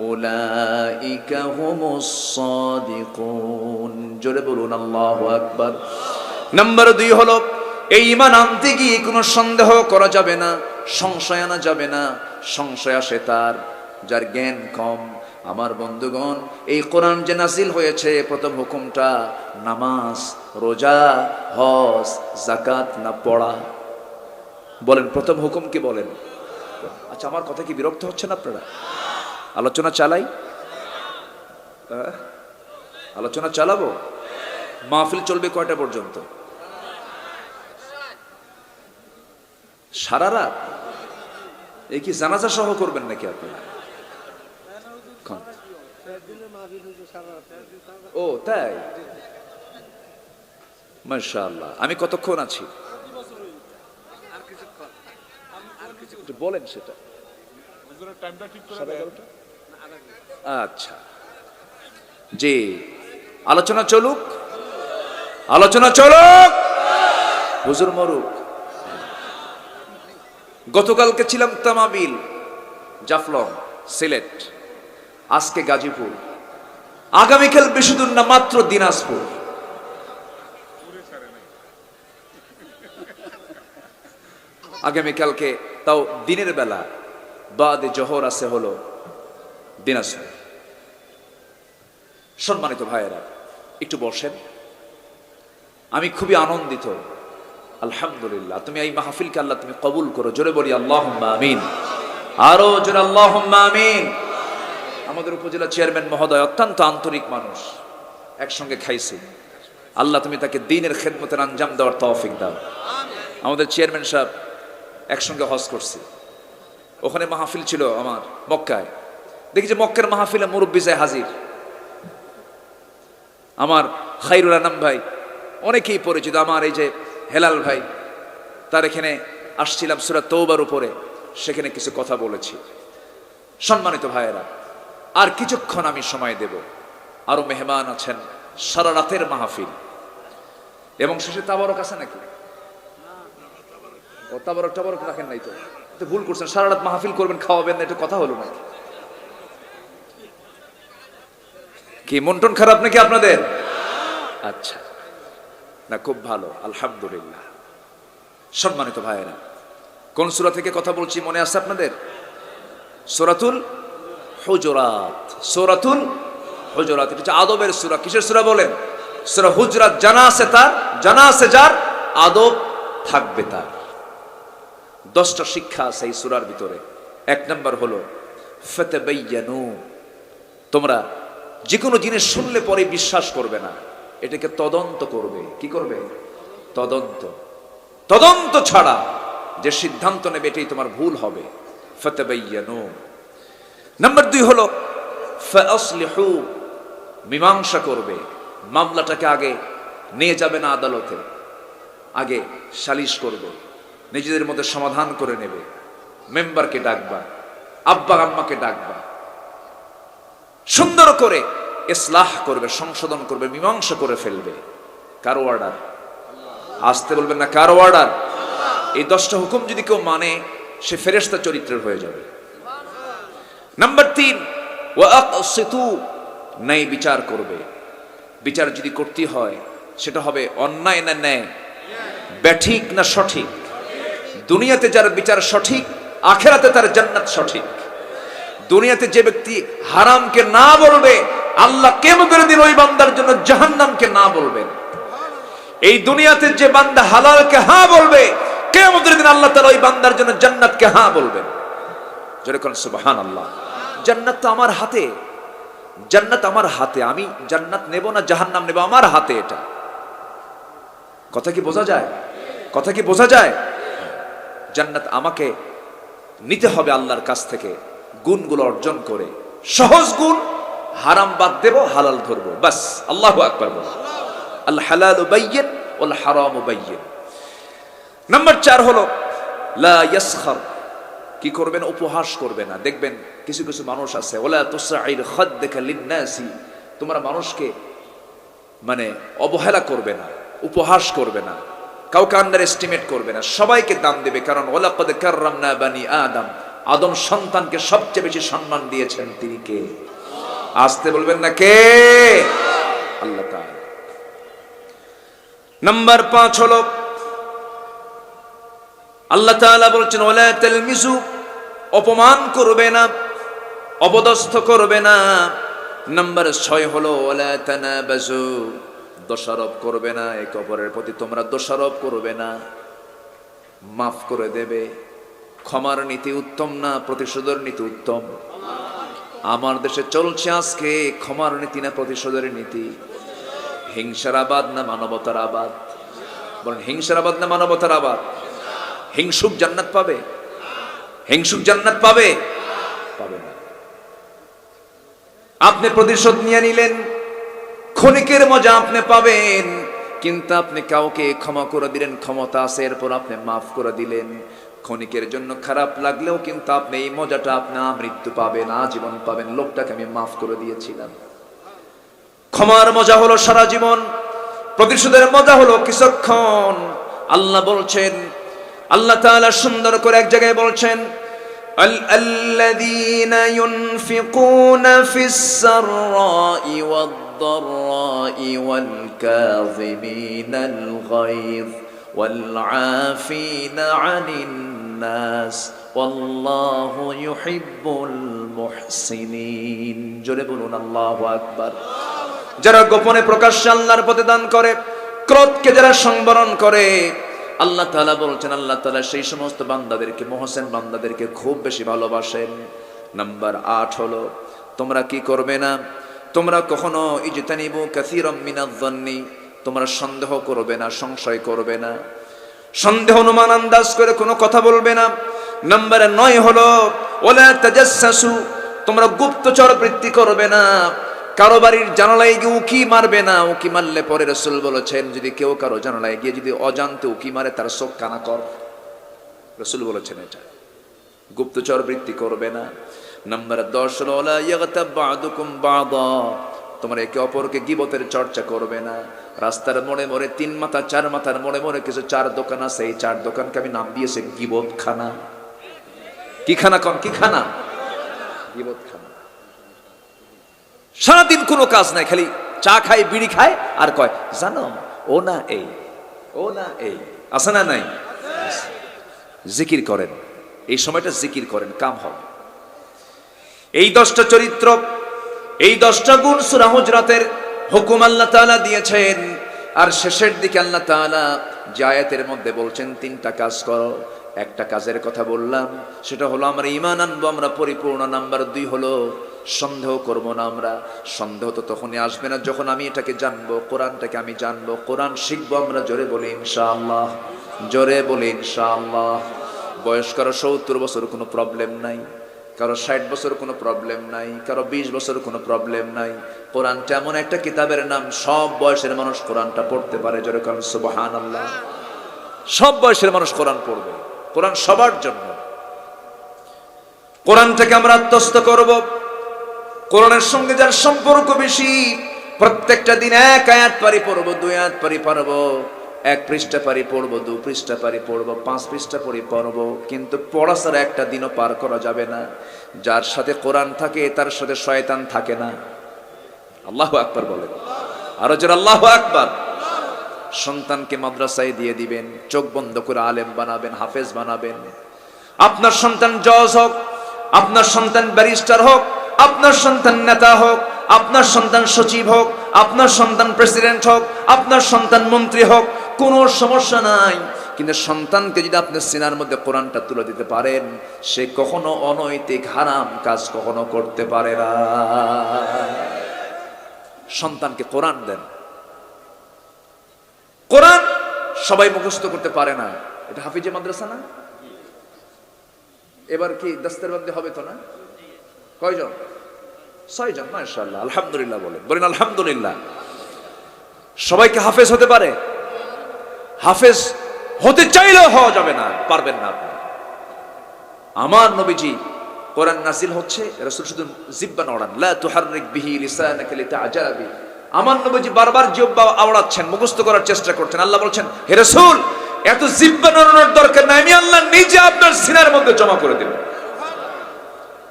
أولئك هم الصادقون। জোরে বলুন আল্লাহু আকবার। নাম্বার 2 হলো, এই ঈমান আনতে গিয়ে কোনো সন্দেহ করা যাবে না, সংশয় আনা যাবে না। সংশয় আসে তার যার জ্ঞান কম। আমার বন্ধুগণ, এই কোরআন যে নাজিল হয়েছে, প্রথম হুকুমটা নামাজ, রোজা, হজ, যাকাত না পড়া? বলেন প্রথম হুকুম কি বলেন? আচ্ছা, আমার কথা কি বিরক্ত হচ্ছেন আপনারা? আলোচনা চালাই, আলোচনা চালাবো। মাহফিল চলবে কয়টা পর্যন্ত? সারা রাত? এই কি জানাজা সহ করবেন নাকি আপনারা? ও তাই, মাশাআল্লাহ। আমি কতক্ষণ আছি বলেন সেটা। আচ্ছা জি, আলোচনা চলুক, আলোচনা চলুক, হুজুর মরুক। গতকালকে ছিলাম তামাবিল, জাফলং, সিলেট, আজকে গাজীপুর, আগামীকাল বেশি দূর না, মাত্র দিনাজপুর। আগামীকালকে তাও দিনের বেলা বাদে জোহর আছে হলো দিনাজপুর। সম্মানিত ভাইয়েরা, একটু বসেন। আমি খুবই আনন্দিত, আলহামদুলিল্লাহ। তুমি এই মাহফিলকে আল্লাহ তুমি কবুল করো, জোরে বলি আল্লাহুম্মা আমিন, আরো জোরে আল্লাহুম্মা আমিন। আমাদের উপজেলা চেয়ারম্যান মহোদয় অত্যন্ত আন্তরিক মানুষ, একসঙ্গে খাইছি। আল্লাহ তুমি তাকে দ্বীনের খেদমতের আঞ্জাম দেওয়ার তৌফিক দাও। আমাদের চেয়ারম্যান সাহেব একসঙ্গে হজ করছি, ওখানে মাহফিল ছিল আমার মক্কায়। দেখি যে মক্কার মাহফিলে মুরব্বী যায় হাজির, আমার খাইরুল আনাম ভাই, অনেকেই পরিচিত, আমার এই যে হেলাল ভাই, তার এখানে আসছিলাম সূরা তওবার উপরে, সেখানে কিছু কথা বলেছি। সম্মানিত ভাইয়েরা, আর কিছুক্ষণ আমি সময় দেব, আরো মেহমান আছেন, সারা রাতের মাহফিল এবং শেষে তাবারক আছে নাকি? ও তাবারক টাবারক রাখেন নাই তো ভুল করছেন। সারা রাত মাহফিল করবেন, খাওয়াবেন না, এটা কথা হলো নাকি? কি মন টন খারাপ নাকি আপনাদের? আচ্ছা, না খুব ভালো, আলহামদুলিল্লাহ। সম্মানিত ভাইয়েরা, কোন সূরা থেকে কথা বলছি মনে আছে আপনাদের? সূরাতুল হুজুরাত। সূরাতুল হুজুরাত, এটা হচ্ছে আদবের সূরা। কিসের সূরা বলেন? সূরা হুজুরাত। জানা আছে তার, জানা আছে যার, আদব থাকবে তার। 10টা শিক্ষা আছে এই সূরার ভিতরে। 1 নম্বর হলো ফাতাবায়ানু, তোমরা যে কোনো জিনিস শুনলে পরে বিশ্বাস করবে না, এটাকে তদন্ত করবে। কি করবে? তদন্ত। তদন্ত ছাড়া যে সিদ্ধান্ত নেবে এটাই তোমার ভুল হবে। ফাতাবায়ানু। নাম্বার 2 হলো ফাসলিহু, মীমাংসা করবে। মামলাটাকে আগে নিয়ে যাবে না আদালতে, আগে সালিশ করবে, নিজেদের মধ্যে সমাধান করে নেবে। মেম্বারকে ডাকবা, আব্বা আম্মাকে ডাকবা, সুন্দর করে ইসলাহ করবে, সংশোধন করবে, মীমাংসা করে ফেলবে। কার অর্ডার? আসতে বলবেন না, কার অর্ডার? এই 10টা হুকুম যদি কেউ মানে, সে ফেরেশতা চরিত্রের হয়ে যাবে। নাম্বার 3 ওয়া আকসিতু, ন্যায় বিচার করবে। বিচার যদি করতে হয় সেটা হবে অন্যায় না ন্যায়, ব্যাঠিক না সঠিক। দুনিয়াতে যার বিচার সঠিক, আখেরাতে তার জান্নাত সঠিক। দুনিয়াতে যে ব্যক্তি হারামকে না বলবে, আল্লাহ কিয়ামতের দিন ওই বান্দার জন্য জাহান্নামকে না বলবেন। এই দুনিয়াতে যে বান্দা হালালকে হ্যাঁ বলবে, কিয়ামতের দিন আল্লাহ তাআলা ওই বান্দার জন্য জান্নাতকে হ্যাঁ বলবেন। জোরে কোন সুবহানাল্লাহ। জান্নাত তো আমার হাতে, জান্নাত আমার হাতে। আমি জান্নাত নেব না জাহান্নাম নেব, আমার হাতে এটা। কথা কি বোঝা যায়? কথা কি বোঝা যায়? জান্নাত আমাকে নিতে হবে আল্লাহর কাছ থেকে, গুণগুলো অর্জন করে। সহজ গুণ, হারাম বাদ দেব, হালাল ধরবো, বাস। আল্লাহু আকবার বল। আল হালালু বাইয়িন ওয়াল হারামু বাইয়িন। নাম্বার 4 হলো লা ইয়াসখার, কি করবেন? উপহাস করবে না। দেখবেন কিছু কিছু মানুষ আছে, ওয়ালা তুসাইর খাদ্দাকা লিন্নাসি, তোমরা মানুষকে মানে অবহেলা করবে না, উপহাস করবে না, কাউকে আন্ডার এস্টিমেট করবে না, সবাইকে দাম দেবে। কারণ ওয়ালাকাদ কাররামনা বানি আদম, আদম সন্তানকে সবচেয়ে বেশি সম্মান দিয়েছেন তিনি কে? আসতে বলবেন না, কে? আল্লাহ তাআলা। নাম্বার 5 হলো আল্লাহ তাআলা বলছেন ওয়ালা তালমিজু, অপমান করবে না, অপদস্থ করবে না। নাম্বার 6 হলো ওয়ালা তানাবাজু, দোষারোপ করবে না, একে অপরের প্রতি তোমরা দোষারোপ করবে না। মাফ করে দেবে। ক্ষমার নীতি উত্তম না প্রতিশোধের নীতি উত্তম? আমার দেশে চলছে আজকে ক্ষমার নীতি না প্রতিশোধের নীতি? হিংসার আবাদ না মানবতার আবাদ? বলেন, হিংসার আবাদ না মানবতার আবাদ? হিংসুক জান্নাত পাবে? হিংসুক জান্নাত পাবে? পাবে না। আপনি প্রতিশোধ নিয়ে নিলেন, ক্ষণিকের মজা আপনি পাবেন, কিন্তু আপনি কাউকে ক্ষমা করে দিলেন, ক্ষমতা আছে, এরপর আপনি মাফ করে দিলেন, ক্ষণিকের জন্য খারাপ লাগলেও কিন্তু আপনি এই মজাটা আপনি মৃত্যু পাবেন, আজীবন পাবেন। লোকটাকে আমি মাফ করে দিয়েছিলাম। ক্ষমার মজা হলো সারা জীবন, প্রতিশোধের মজা হলো কিছুক্ষণ। আল্লাহ বলছেন, আল্লাহ তাআলা সুন্দর করে এক জায়গায় বলছেন, الذين ينفقون في السراء والضراء والكاظمين الغيظ والعافين عن الناس والله يحب المحسنين। জোরে বলুন আল্লাহু আকবার। যারা গোপনে প্রকাশ্যে আল্লাহর পথে দান করে, ক্রোধকে যারা সংবরণ করে, আল্লাহ তাআলা বলছেন, আল্লাহ তাআলা সেই সমস্ত বান্দাদেরকে, মুহসিন বান্দাদেরকে খুব বেশি ভালোবাসেন। নাম্বার 8 হলো, তোমরা কি করবে না? তোমরা কখনো ইজতানিবু কাসীরাম মিনাজ-যন্নি, তোমরা সন্দেহ করবে না, সংশয় করবে না, সন্দেহ অনুমান আন্দাজ করে কোনো কথা বলবে না। নাম্বার 9 হলো ওয়ালা তাজাসসু, তোমরা গুপ্তচর বৃত্তি করবে না, কারো বাড়ির জানালায় গিয়ে উকি মারবে না। উকি মারলে পরে রাসূল বলেছেন, যদি কেউ কারো জানালায় গিয়ে যদি অজান্তে উকি মারে, তার চোখ কানা কর। রাসূল বলেছেন এটা। গুপ্তচর বৃত্তি করবে না। নাম্বার 10 হলো ওয়ালা ইয়াগতাব বা'দুকুম বা'দা, তোমরা একে অপরকে গীবতের চর্চা করবে না। রাস্তার মোড়ে মোড়ে 3 মাথা 4 মাথার মোড়ে মোড়ে কিছু 4 দোকান আছে, এই 4 দোকানকে আমি নাম দিয়েছি গীবত খানা। কি খানা কোন? কি খানা? গীবত খানা। সারাদিন কোনো কাজ নাই, খালি চা খায়, বিড়ি খায়, আর কয় জানো ও না এই, ও না এই। আছে না নাই? জিকির করেন, এই সময়টা জিকির করেন, কাম হবে। এই 10টা চরিত্র, এই 10টা গুণ সূরা হুজরাতের হুকুম আল্লাহ তাআলা দিয়েছেন। আর শেষের দিকে আল্লাহ তাআলা যে আয়াতের মধ্যে বলছেন 3টা কাজ করো। একটা কাজের কথা বললাম, সেটা হলো আমরা ঈমান আনবো, আমরা পরিপূর্ণ। নাম্বার 2 হলো সন্দেহ করব না আমরা। সন্দেহ তো তখনই আসবে না যখন আমি এটাকে জানবো, কোরআনটাকে আমি জানবো, কোরআন শিখবো আমরা। জোরে বলি ইনশাআল্লাহ, জোরে বলি ইনশাআল্লাহ। বয়স কারো 70 বছর কোনো প্রবলেম নাই, কারো 60 বছর কোনো প্রবলেম নাই, কারো 20 বছর কোনো প্রবলেম নাই। কোরআনটা এমন একটা কিতাবের নাম, সব বয়সের মানুষ কোরআনটা পড়তে পারে। জোরে কারণ সুবহানাল্লাহ। সব বয়সের মানুষ কোরআন পড়বে, কোরআন সবার জন্য। কোরআনটাকে আমরা আত্মস্থ করব। কোরআনের সঙ্গে যার সম্পর্ক বেশি, প্রত্যেকটা দিন 1 আয়াত পারি পড়বো, 2 আয়াত পারি পড়বো, 1 পৃষ্ঠা পারি পড়বো, 2 পৃষ্ঠা পারি পড়বো, 5 পৃষ্ঠা পারি পড়বো। কিন্তু পড়া ছাড়া একটা দিনও পার করা যাবে না। যার সাথে কোরআন থাকে তার সাথে শয়তান থাকে না। আল্লাহু আকবার বলেন, আরো জোরে আল্লাহু আকবার। সন্তানকে মাদ্রাসায় দিয়ে দিবেন, চোখ বন্ধ করে আলেম বানাবেন, হাফেজ বানাবেন। আপনার সন্তান জজ হোক, আপনার সন্তান ব্যারিস্টার হোক, আপনার সন্তান নেতা হোক, আপনার সন্তান সচিব হোক, আপনার সন্তান প্রেসিডেন্ট হোক, আপনার সন্তান মন্ত্রী হোক, কোনো সমস্যা নাই। কিন্তু সন্তানকে যদি আপনি সিনার মধ্যে কোরআনটা তুলে দিতে পারেন, সে কখনো অনৈতিক হারাম কাজ কখনো করতে পারে না। সন্তানকে কোরআন দেন। কোরআন সবাই মুখস্থ করতে পারে না। এটা হাফিজে মাদ্রাসা না? এবার কি দস্তারবন্দি হবে তো না? কয়জন? 6 জন। মাশাআল্লাহ, আলহামদুলিল্লাহ বলেন, বলেন আলহামদুলিল্লাহ। সবাইকে হাফেজ হতে পারে? হাফেজ হতে চাইলেও হওয়া যাবে না, পারবেন না আপনি। আমার নবীজি কোরআন নাযিল হচ্ছে, রাসূল শুধু জিহ্বা নড়ান, লা তুহাররিক বিহি লিসানাকা লিতাআজালা বি। আমার নবীজি বারবার জিহ্বা আওড়াচ্ছেন, মুখস্থ করার চেষ্টা করছেন। আল্লাহ বলছেন, হে রাসূল, এত জিহ্বা নড়ানোর দরকার নাই, আমি আল্লাহ নিজে আপনার সিনার মধ্যে জমা করে দেব।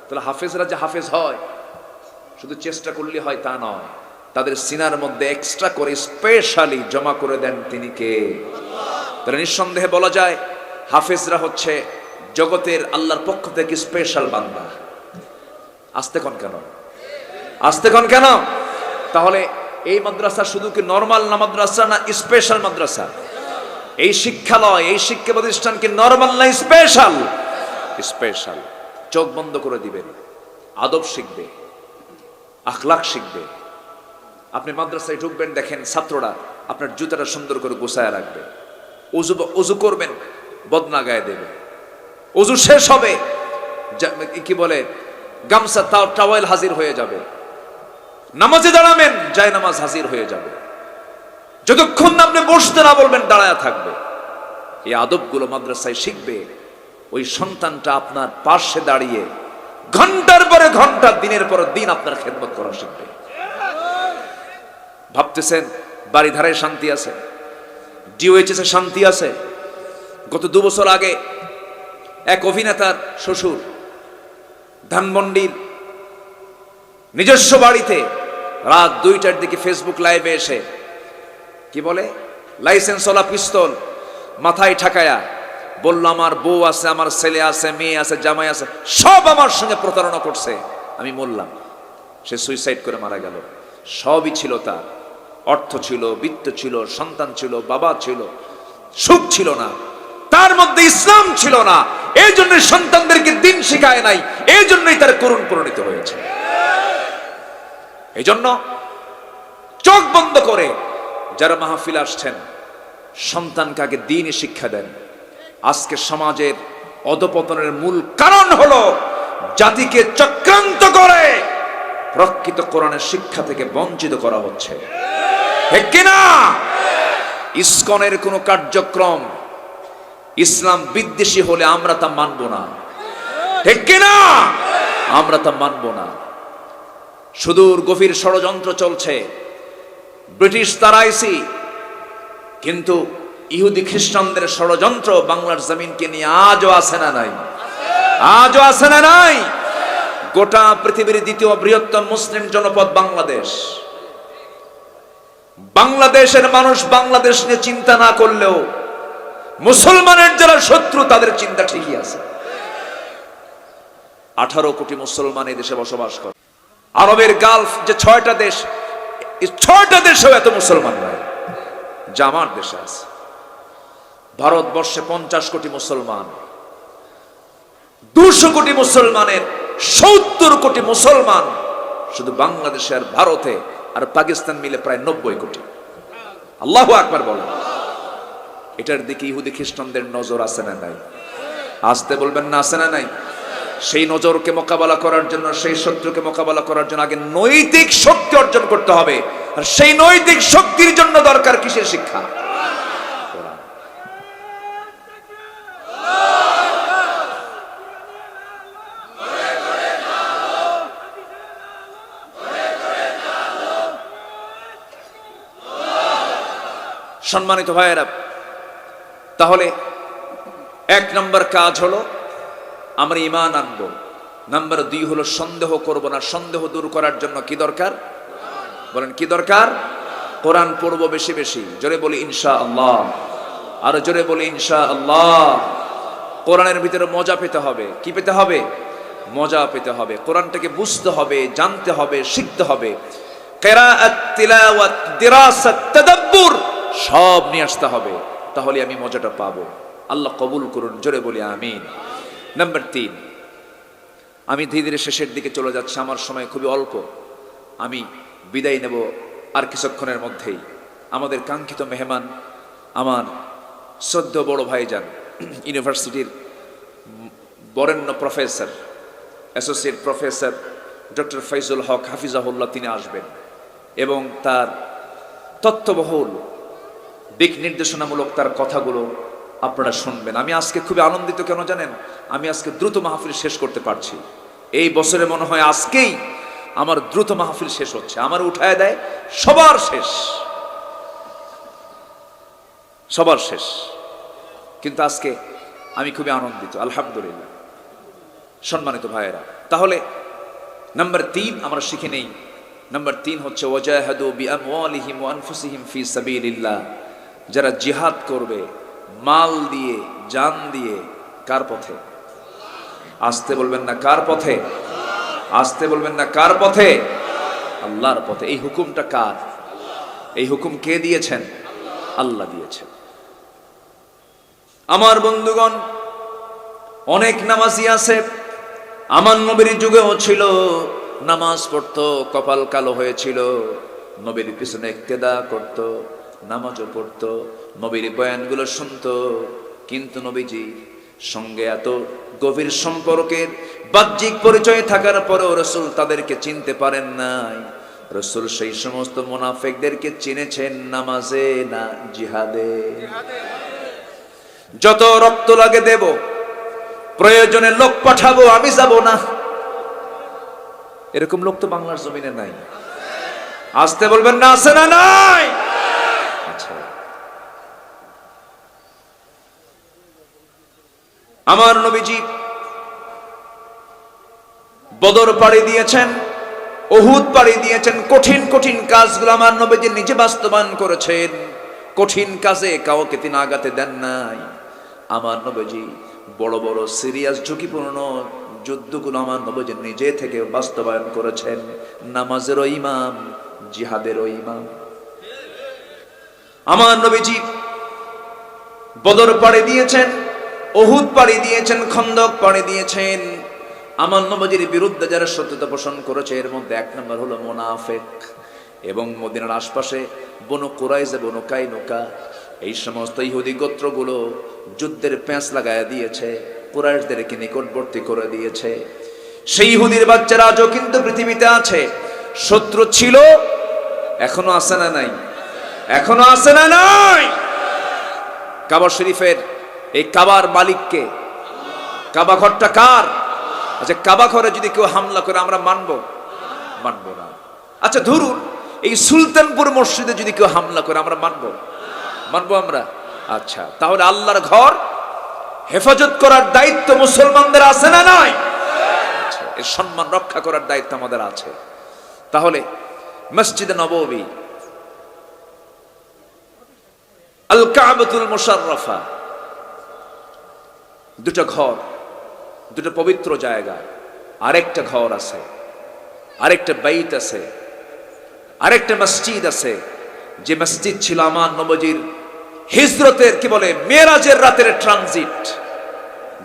তাহলে হাফেজরা যে হাফেজ হয়, শুধু চেষ্টা করলে হয় তা নয়, তাদের সিনার মধ্যে এক্সট্রা করে স্পেশালি জমা করে দেন তিনি কে? তাহলে নিঃসন্দেহে বলা যায় হাফেজরা হচ্ছে জগতের আল্লাহর পক্ষ থেকে স্পেশাল বান্দা। আসতে কোন কেন? আসতে কোন কেন? তাহলে এই মাদ্রাসা শুধু কি নরমাল না মাদ্রাসা, না স্পেশাল মাদ্রাসা? এই শিক্ষালয়, এই শিক্ষা প্রতিষ্ঠান কি নরমাল না স্পেশাল? স্পেশাল। চোখ বন্ধ করে দিবেন, আদব শিখবে, আখলাক শিখবে। আপনি মাদ্রাসায় ঢুকবেন, দেখেন ছাত্ররা আপনার জুতাটা সুন্দর করে গোছায় রাখবে। উজু করবেন, বদনা গায়ে দেবে। উজু শেষ হবে, কি বলে, গামছা টাওয়েল হাজির হয়ে যাবে। নামাজে দাঁড়াবেন, যায় নামাজ হাজির হয়ে যাবে। যতক্ষণ আপনি বসতে না বলবেন দাঁড়ায় থাকবে। এই আদবগুলো মাদ্রাসায় শিখবে। ওই সন্তানটা আপনার পাশে দাঁড়িয়ে ঘন্টার পরে ঘন্টা, দিনের পর দিন আপনার খেদমত করা শিখবে। ভাবতেছেন বাড়ি ধারায় শান্তি আছে, ডিওএইচএস এ শান্তি আছে। গত 2 বছর আগে এক অভিনেতার শ্বশুর ধানমন্ডির নিজস্ব বাড়িতে রাত 2টার দিকে ফেসবুক লাইভে এসে কি বলে, লাইসেন্সওয়ালা পিস্তল মাথায় ঠাকায়া বলল, আমার বউ আছে, আমার ছেলে আছে, মেয়ে আছে, জামাই আছে, সব আমার সঙ্গে প্রতারণা করছে, আমি মরলাম। সে সুইসাইড করে মারা গেল। সবই ছিল তার, অর্থ ছিল, বিত্ত ছিল, সন্তান ছিল, বাবা ছিল, সুখ ছিল না, তার মধ্যে ইসলাম ছিল না। এই জন্য সন্তানদেরকে দিন শেখায় নাই, এই জন্যই তার করুণ পরিণত হয়েছে। এই জন্য চোখ বন্ধ করে যারা মাহফিল আসছেন, সন্তানকে আগে দ্বীনি শিক্ষা দেন। আজকে সমাজের অধপতনের মূল কারণ হলো জাতিকে চক্রান্ত করে প্রকৃত কোরআনের শিক্ষা থেকে বঞ্চিত করা হচ্ছে, ঠিক কিনা? ইসকনের কোনো কার্যক্রম ইসলাম বিদ্বেষী হলে আমরা তা মানব না, ঠিক কিনা? আমরা তা মানব না। সুদূর গভীর ষড়যন্ত্র চলছে, ব্রিটিশ তারাইছি, কিন্তু ইহুদি খ্রিস্টানদের ষড়যন্ত্র বাংলার জমিনকে নিয়ে আজও আছে না নাই? আজও আছে না নাই? গোটা পৃথিবীর দ্বিতীয় বৃহত্তম মুসলিম জনপদ বাংলাদেশ। বাংলাদেশের মানুষ বাংলাদেশ নিয়ে চিন্তা না করলেও মুসলমানের যারা শত্রু তাদের চিন্তা ঠিকই আছে। 18 কোটি মুসলমান এই দেশে বসবাস করে। আরবের গালফ যে 6টা দেশ, এই 6টা দেশেও এত মুসলমান নয় যা আমার দেশে আছে। ভারতবর্ষে 50 কোটি মুসলমান, 200 কোটি মুসলমানের 70 কোটি মুসলমান শুধু বাংলাদেশে আর ভারতে আর পাকিস্তান মিলে প্রায় 90 কোটি। আল্লাহু আকবার বলেন। এটার দিকে ইহুদি খ্রিস্টানদের নজর আছে না নাই? আসতে বলবেন না, আছে না নাই? সেই নজরকে মোকাবেলা করার জন্য, সেই শত্রুকে মোকাবেলা করার জন্য আগে নৈতিক শক্তি অর্জন করতে হবে। আর সেই নৈতিক শক্তির জন্য দরকার কিসের শিক্ষা? কোরআন। সম্মানিত ভাইয়েরা, তাহলে 1 নম্বর কাজ হলো আমরা ঈমান আনবো। নাম্বার 2 হলো সন্দেহ করব না। সন্দেহ দূর করার জন্য কি দরকার? বলেন কি দরকার? কোরআন পড়বো বেশি বেশি। জোরে বলি ইনশাআল্লাহ, আর জোরে বলি ইনশাআল্লাহ। কোরআনের ভিতরে মজা পেতে হবে। কি পেতে হবে? মজা পেতে হবে। কোরআনটাকে বুঝতে হবে, জানতে হবে, শিখতে হবে। কিরাআত, তিলাওয়াত, দিরাসাত, তাদাব্বুর সব নিয়ে আসতে হবে, তাহলে আমি মজাটা পাবো। আল্লাহ কবুল করুন, জোরে বলি আমিন। নাম্বার 3, আমি ধীরে ধীরে শেষের দিকে চলে যাচ্ছি, আমার সময় খুবই অল্প। আমি বিদায় নেব আর কিছুক্ষণের মধ্যেই। আমাদের কাঙ্ক্ষিত মেহমান, আমার শ্রদ্ধেয় বড় ভাইজান, ইউনিভার্সিটির বরেণ্য professor, associate professor doctor Foyzul Haque হাফিজাহুল্লাহ, তিনি আসবেন এবং তার তথ্যবহুল দিক নির্দেশনামূলক তার কথাগুলো আপনারা শুনবেন। আমি আজকে খুবই আনন্দিত, কেন জানেন? আমি আজকে দ্রুত মাহফিল শেষ করতে পারছি। এই বছরে মনে হয় আজকেই আমার দ্রুত মাহফিল শেষ হচ্ছে। আমার উঠায় দেয় সবার শেষ, সবার শেষ, কিন্তু আজকে আমি খুবই আনন্দিত, আলহামদুলিল্লাহ। সম্মানিত ভাইয়েরা, তাহলে নাম্বার 3 আমরা শিখে নেই। নাম্বার 3 হচ্ছে ওয়াজাহাদু বিআমওয়ালিহিম ওয়া আনফুসিহিম ফি সাবিলিল্লাহ। যারা জিহাদ করবে মাল দিয়ে, জান দিয়ে, কার পথে? আসতে বলবেন না কার পথে? আসতে বলবেন না কার পথে? আল্লাহর পথে। এই হুকুমটা কার? এই হুকুম কে দিয়েছেন? আল্লাহ দিয়েছেন। আমার বন্ধুগণ, অনেক নামাজি আছে, আমার নবীর যুগেও ছিল, নামাজ পড়তো, কপাল কালো হয়েছিল, নবীর পিছনে ইক্তেদা করত, নামাজও পড়তো, নবীর বয়ানগুলো শুনতো, কিন্তু নবীজি সঙ্গে এত গভীর সম্পর্কের বাহ্যিক পরিচয় থাকার পরেও রাসূল তাদেরকে চিনতে পারেন নাই। রাসূল সেই সমস্ত মুনাফিকদেরকে চিনেছেন নামাজে না জিহাদে। যত রক্ত লাগে দেব, প্রয়োজনে লোক পাঠাবো, আমি যাব না। এরকম লোক তো বাংলার জমিনে নাই। আসতে বলবেন না, আছে না নাই? আচ্ছা, আমার নবীজি বদর পাড়ি দিয়েছেন, উহুদ পাড়ি দিয়েছেন, কঠিন কঠিন কাজগুলো আমার নবীজি নিজে বাস্তবায়ন করেছেন। কঠিন কাজে কাউকে তিনি আগাতে দেন নাই। আমার নবীজি বড় বড় সিরিয়াস ঝুঁকিপূর্ণ যুদ্ধগুলো আমার নবীজি নিজে থেকে বাস্তবায়ন করেছেন। নামাজেরও ইমাম, জিহাদেরও ইমাম। আমার নবীজি বদর পাড়ি দিয়েছেন, উহুদ পাড়ি দিয়েছেন, খন্দক পাড়ি দিয়েছেন। আমার নবীজির বিরুদ্ধে যারা শত্রুতা পোষণ করেছে, এর মধ্যে এক নম্বর হলো মুনাফিক, এবং মদিনার আশপাশে বনু কুরাইজা, বনু কাইনুকা, এই সমস্ত ইহুদি গোত্রগুলো যুদ্ধের প্যাঁচ লাগায় দিয়েছে, কুরাইশদেরকে নিকটবর্তী করে দিয়েছে। সেই ইহুদির বাচ্চারা আজও কিন্তু পৃথিবীতে আছে। শত্রু ছিল, এখনো আছে না নাই? এখনো আছে না নাই? কাবা শরীফের এই কাবার মালিককে, কাবা ঘরটা কার? আচ্ছা, কাবা ঘরে যদি কেউ হামলা করে আমরা মানবো? মানবো না। আচ্ছা ধরুন এই সুলতানপুর মসজিদে যদি কেউ হামলা করে আমরা মানবো? মানবো আমরা। আচ্ছা, তাহলে আল্লাহর ঘর হেফাজত করার দায়িত্ব মুসলমানদের আছে না নাই? আচ্ছা, এর সম্মান রক্ষা করার দায়িত্ব আমাদের আছে। তাহলে মসজিদে নববী, আল কাবাতুল মুশাররফা, দুটো ঘর, দুটো পবিত্র জায়গা। আরেকটা ঘর আছে, আরেকটা বাইত আছে, আরেকটা মসজিদ আছে, যে মসজিদ ছিল আমার নবীজির হিজরতের, কি বলে, মেরাজের রাতের ট্রানজিট,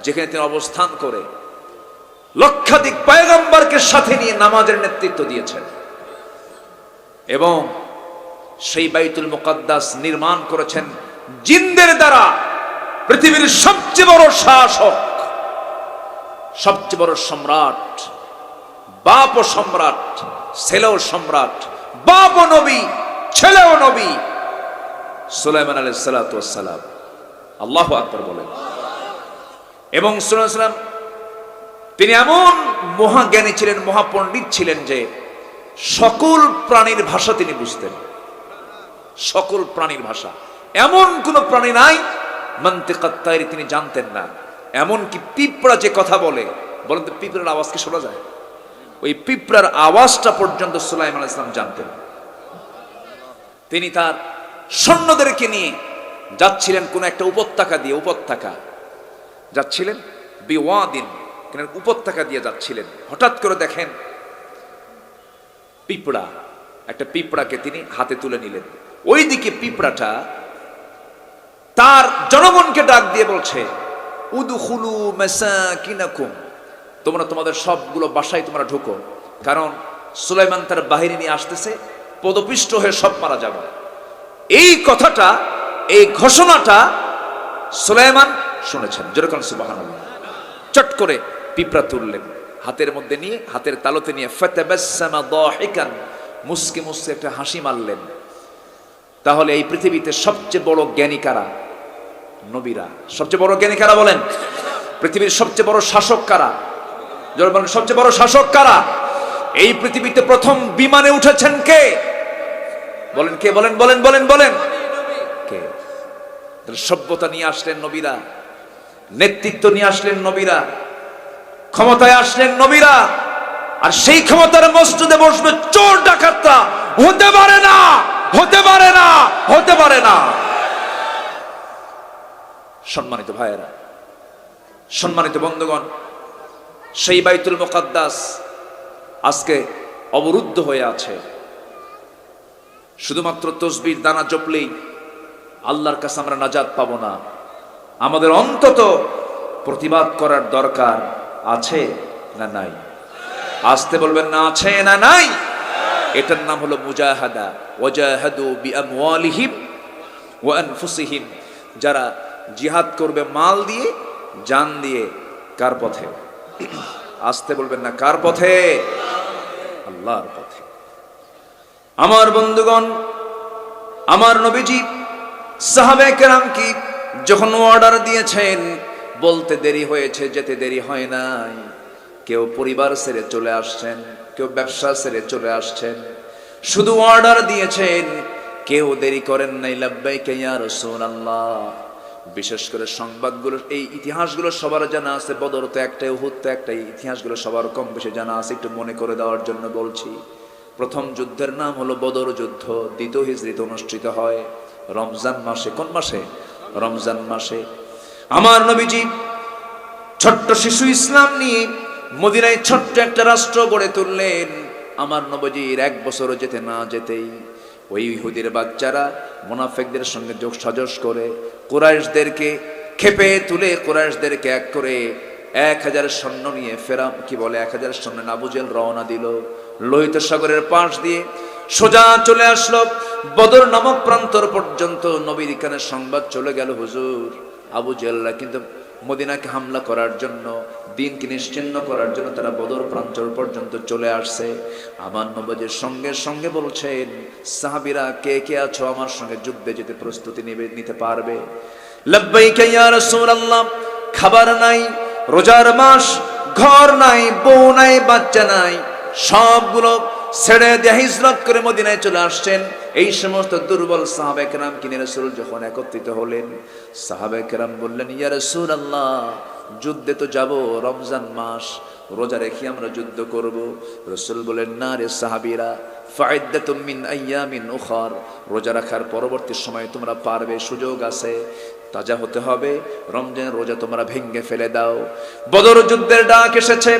যেখানে তিনি অবস্থান করে লক্ষাধিক পয়গম্বরকে সাথে নিয়ে নামাজের নেতৃত্ব দিয়েছেন। এবং সেই বাইতুল মুকাদ্দাস নির্মাণ করেছেন জিনদের দ্বারা, পৃথিবীর সবচেয়ে বড় শাসক, সবচেয়ে বড় সম্রাট, বাপ ও সম্রাট, ছেলেও সম্রাট, বাপ ও নবী, ছেলেও নবী, সুলাইমান আলাইহিস সালাতু ওয়াস সালাম। আল্লাহু আকবার বলেন। এবং সুলাইমান তিনি এমন মহাজ্ঞানী ছিলেন, মহাপণ্ডিত ছিলেন যে সকল প্রাণীর ভাষা তিনি বুঝতেন। সকল প্রাণীর ভাষা, এমন কোন প্রাণী নাই মানতিকাত তায়রি তিনি জানতেন না। এমনকি পিঁপড়া যে কথা বলে, বলেন তো পিঁপড়ার আওয়াজ কি শোনা যায়? ওই পিঁপড়ার আওয়াজটা পর্যন্ত সুলাইমান আলাইহিস সালাম জানতেন। তিনি তার সৈন্যদেরকে নিয়ে যাচ্ছিলেন কোন একটা উপত্যকা দিয়ে, উপত্যকা যাচ্ছিলেন, বিওয়াদিন, উপত্যকা দিয়ে যাচ্ছিলেন। হঠাৎ করে দেখেন পিঁপড়া, একটা পিঁপড়াকে তিনি হাতে তুলে নিলেন। ওইদিকে পিঁপড়াটা তার জনগণকে ডাক দিয়ে বলছে, উদখুলু মাসাকিনাকুম, তোমরা তোমাদের সবগুলো বাসায় তোমরা ঢুকো, কারণ সুলাইমান তার বাহিনী নিয়ে আসতেছে, পদপিষ্ট হয়ে সব মারা যাবে। এই কথাটা, এই ঘোষণাটা সুলাইমান শুনেছেন। যেরকম সুবহানাল্লাহ। চট করে পিঁপড়া তুললেন, হাতের মধ্যে নিয়ে, হাতের তালুতে নিয়ে, ফাতাবাসসামা দাহিকান, মুস্কি মুস্কি একটা হাসি মারলেন। তাহলে এই পৃথিবীতে সবচেয়ে বড় জ্ঞানী কারা? নবীরা। সবচেয়ে বড় জ্ঞানী কারা বলেন? পৃথিবীর সবচেয়ে বড় শাসক কারা? যারা বলেন সবচেয়ে বড় শাসক কারা? এই পৃথিবীতে প্রথম বিমানে উঠেছেন কে? বলেন কে? বলেন বলেন বলেন বলেন কে? সভ্যতা নিয়ে আসলেন নবীরা, নেতৃত্ব নিয়ে আসলেন নবীরা, ক্ষমতায় আসলেন নবীরা। আর সেই ক্ষমতার মসজিদে বসবে চোর ডাকাতরা? হতে পারে না, হতে পারে না, হতে পারে না। সম্মানিত ভাইয়েরা, সম্মানিত বন্ধুগণ, সেই বাইতুল মুকাদ্দাস আজকে অবরুদ্ধ হয়ে আছে। শুধুমাত্র তসবির দানা জপলেই আল্লাহর কাছে আমরা নাজাত পাবো না। আমাদের অন্তত প্রতিবাদ করার দরকার আছে না নাই? আসতে বলবেন না আছে না নাই? এটার নাম হলো মুজাহাদা। ওয়াজাহাদু বিআমওয়ালিহিম ওয়া আনফুসিহিম, যারা জিহাদ করবে মাল দিয়ে, জান দিয়ে। কার পথে? আসতে বলবেন না কার পথে? আল্লাহর পথে। আমার বন্ধুগণ, আমার নবীজি সাহাবায়ে কেরাম কি যখন অর্ডার দিয়েছেন, বলতে দেরি হয়েছে, যেতে দেরি হয় নাই। কেউ পরিবার ছেড়ে চলে আসছেন, কেউ ব্যবসা ছেড়ে চলে আসছেন, শুধু অর্ডার দিয়েছেন, কেউ দেরি করেন নাই। লাব্বাইকা ইয়া রাসূলুল্লাহ। বিশেষ করে সংবাদগুলো, এই ইতিহাসগুলো সবার জানা আছে। বদর তো একটাই, উহুদ তো একটাই। ইতিহাসগুলো সবার কম বেশি জানা আছে, একটু মনে করে দেওয়ার জন্য বলছি। প্রথম যুদ্ধের নাম হলো বদর যুদ্ধ। দ্বিতীয় হিজরিতে অনুষ্ঠিত হয় রমজান মাসে। কোন মাসে? রমজান মাসে। আমার নবীজি ছোট্ট শিশু ইসলাম নিয়ে মদিনায় ছোট্ট একটা রাষ্ট্র গড়ে তুললেন। আমার নবীজির 1 বছরও যেতে না যেতেই ওই ইহুদির বাচ্চারা মুনাফিকদের সঙ্গে যোগ সাজস করে কুরাইশদেরকে খেপে তুলে, কুরাইশদেরকে এক করে 1000 সৈন্য নিয়ে কি বলে 1000 সৈন্য আবু জেহেল রওনা দিল। লোহিত সাগরের পাশ দিয়ে সোজা চলে আসলো বদর নামক প্রান্তর পর্যন্ত। নবীর কানে সংবাদ চলে গেল, হুজুর আবু জেহেলরা কিন্তু মদিনাকে হামলা করার জন্য, দিনকে নিশ্চিহ্ন করার জন্য তারা বদর প্রান্তর পর্যন্ত চলে আসছে। আমার নবীর সঙ্গে সঙ্গে বলছেন, সাহাবীরা কে কে আছো আমার সঙ্গে যুদ্ধে যেতে প্রস্তুতি নিতে পারবে? লাব্বাইকা ইয়া রাসূলুল্লাহ। খাবার নাই, রোজার মাস, ঘর নাই, বউ নাই, বাচ্চা নাই, সবগুলো ছেড়ে দিয়ে হিজরত করে মদিনায় চলে আসছেন। এই সমস্ত দুর্বল সাহাবায়ে কেরাম কিনে রাসূল যখন একত্রিত হলেন, সাহাবায়ে কেরাম বললেন, ইয়া রাসূলুল্লাহ, যুদ্ধে তো যাব, রমজান মাস, রোজা রেখে আমরা যুদ্ধ করব। রাসূল বলেন, না রে সাহাবীরা, ফাইদ্দাতুম মিন আইয়ামিন উখার, রোজা রাখার পরবর্তী সময় তোমরা পারবে, সুযোগ আছে, তাজা হতে হবে। রমজানের রোজা তোমরা ভেঙে ফেলে দাও। বদর যুদ্ধের ডাক এসেছে,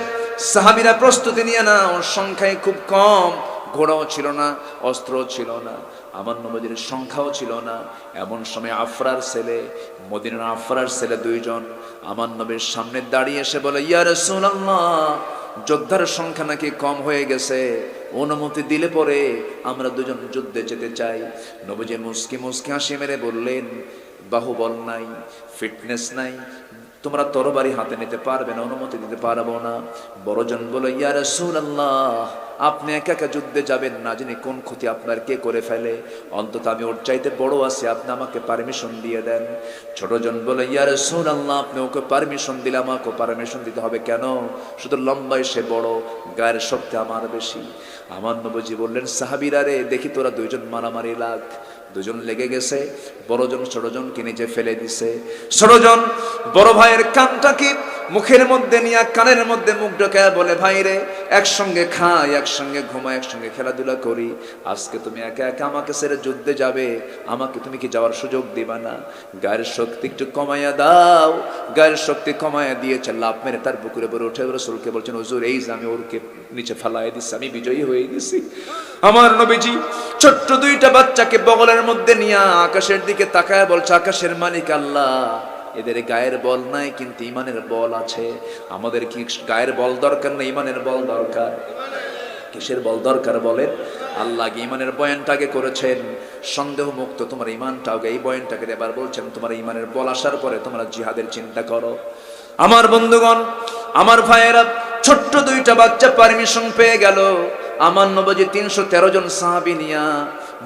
সাহাবীরা প্রস্তুতি নিয়ে না, ওর সংখ্যায় খুব কম, ঘোড়াও ছিল না, অস্ত্রও ছিল না, আমার নবীর সংখ্যাও ছিল না। এমন সময় আফরার ছেলে, মদিনার আফরার ছেলে 2 জন আমার নবীর সামনে দাঁড়িয়ে এসে বলে, ইয়া রাসূলুল্লাহ, যোদ্ধার সংখ্যা নাকি কম হয়ে গেছে, অনুমতি দিলে পরে আমরা 2 জন যুদ্ধে যেতে চাই। নবীজি মুস্কি মুস্কি হাসি মেরে বললেন, বাহুবল নাই, ফিটনেস নাই, তোমরা তরবারি হাতে নিতে পারবে না, অনুমতি দিতে পারবো না। বড়জন বলে, ইয়া রাসূলুল্লাহ, আপনি একা একা যুদ্ধে যাবেন না, জানি কোন ক্ষতি আপনার কে করে ফেলে, অন্তত আমি ওর চাইতে বড় আছি, আপনি আমাকে পারমিশন দিয়ে দেন। ছোটজন বলে, ইয়া রাসূলুল্লাহ, আপনি ওকে পারমিশন দিলে আমাকে পারমিশন দিতে হবে কেন? শুধু লম্বায় সে বড়, গায়ের শক্তি আমার বেশি। আমার নবীজি বললেন, সাহাবীরা রে, দেখি তোরা 2 জন মারামারি লাগ। 2 জন লেগে গেছে, বড়জন ছোটজনকে নিচে ফেলে দিছে। ছোটজন বড় ভাইয়ের কানটাকে মুখের মধ্যে নিয়ে কানের মধ্যে মুখ ঢোকায় বলে, ভাই রে, একসঙ্গে খাই, একসঙ্গে ঘুমাই, একসঙ্গে খেলাধুলা করি, আজকে তুমি একা একা আমাকে ছেড়ে যুদ্ধে যাবে, আমাকে তুমি কি যাওয়ার সুযোগ দিবা না? গায়ের শক্তি একটু কমাইয়া দাও। গায়ের শক্তি কমাইয়া দিয়েছে, লাভ মেরে তার বুকের উপরে উঠে রাসূলকে বলছেন, হুজুর এই যে আমি ওরকে নিচে ফেলাইয়া দিচ্ছি, আমি বিজয়ী হয়ে গেছি। আমার নবীজি ছোট্ট 2টা বাচ্চাকে বগলের মধ্যে নিয়ে আকাশের দিকে তাকায় বলছে, আকাশের মালিক আল্লাহ, এদের গায়ের বল নাই কিন্তু ইমানের বল আছে। আমাদের কি গায়ের বল দরকার না, ইমানের বল দরকার? কিসের বল দরকার বলেন? আল্লাহ ইমানের বয়ানটাকে করেছেন সন্দেহ মুক্ত, তোমার ইমানটাও, এই বয়ানটাকে এবার বলছেন তোমার ইমানের বল আসার পরে তোমরা জিহাদের চিন্তা করো। আমার বন্ধুগণ, আমার ভাইয়েরা, ছোট্ট 2টা বাচ্চা পারমিশন পেয়ে গেল। আমার নবীজি 313 জন সাহাবী নিয়া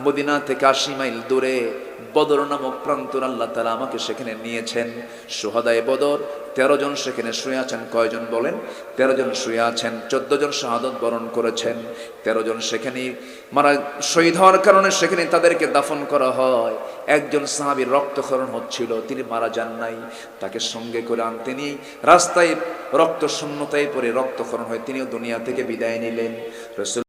মদিনা থেকে 80 মাইল দূরে বদর নামক প্রান্তর আল্লাহ তাআলা আমাকে সেখানে নিয়েছেন। শুহাদায়ে বদর 13 জন সেখানে শুয়ে আছেন। কয়জন বলেন? 13 জন শুয়ে আছেন। 14 জন শাহাদাত বরণ করেছেন। 13 জন সেখানে শহীদ হওয়ার কারণে সেখানে তাদেরকে দাফন করা হয়। একজন সাহাবীর রক্তক্ষরণ হচ্ছিল, তিনি মারা যান নাই, তাকে সঙ্গে করে আনতে নিয়ে রাস্তায় রক্ত শূন্যতায় পড়ে রক্তক্ষরণ হয়, তিনিও দুনিয়া থেকে বিদায় নিলেন। রাসূল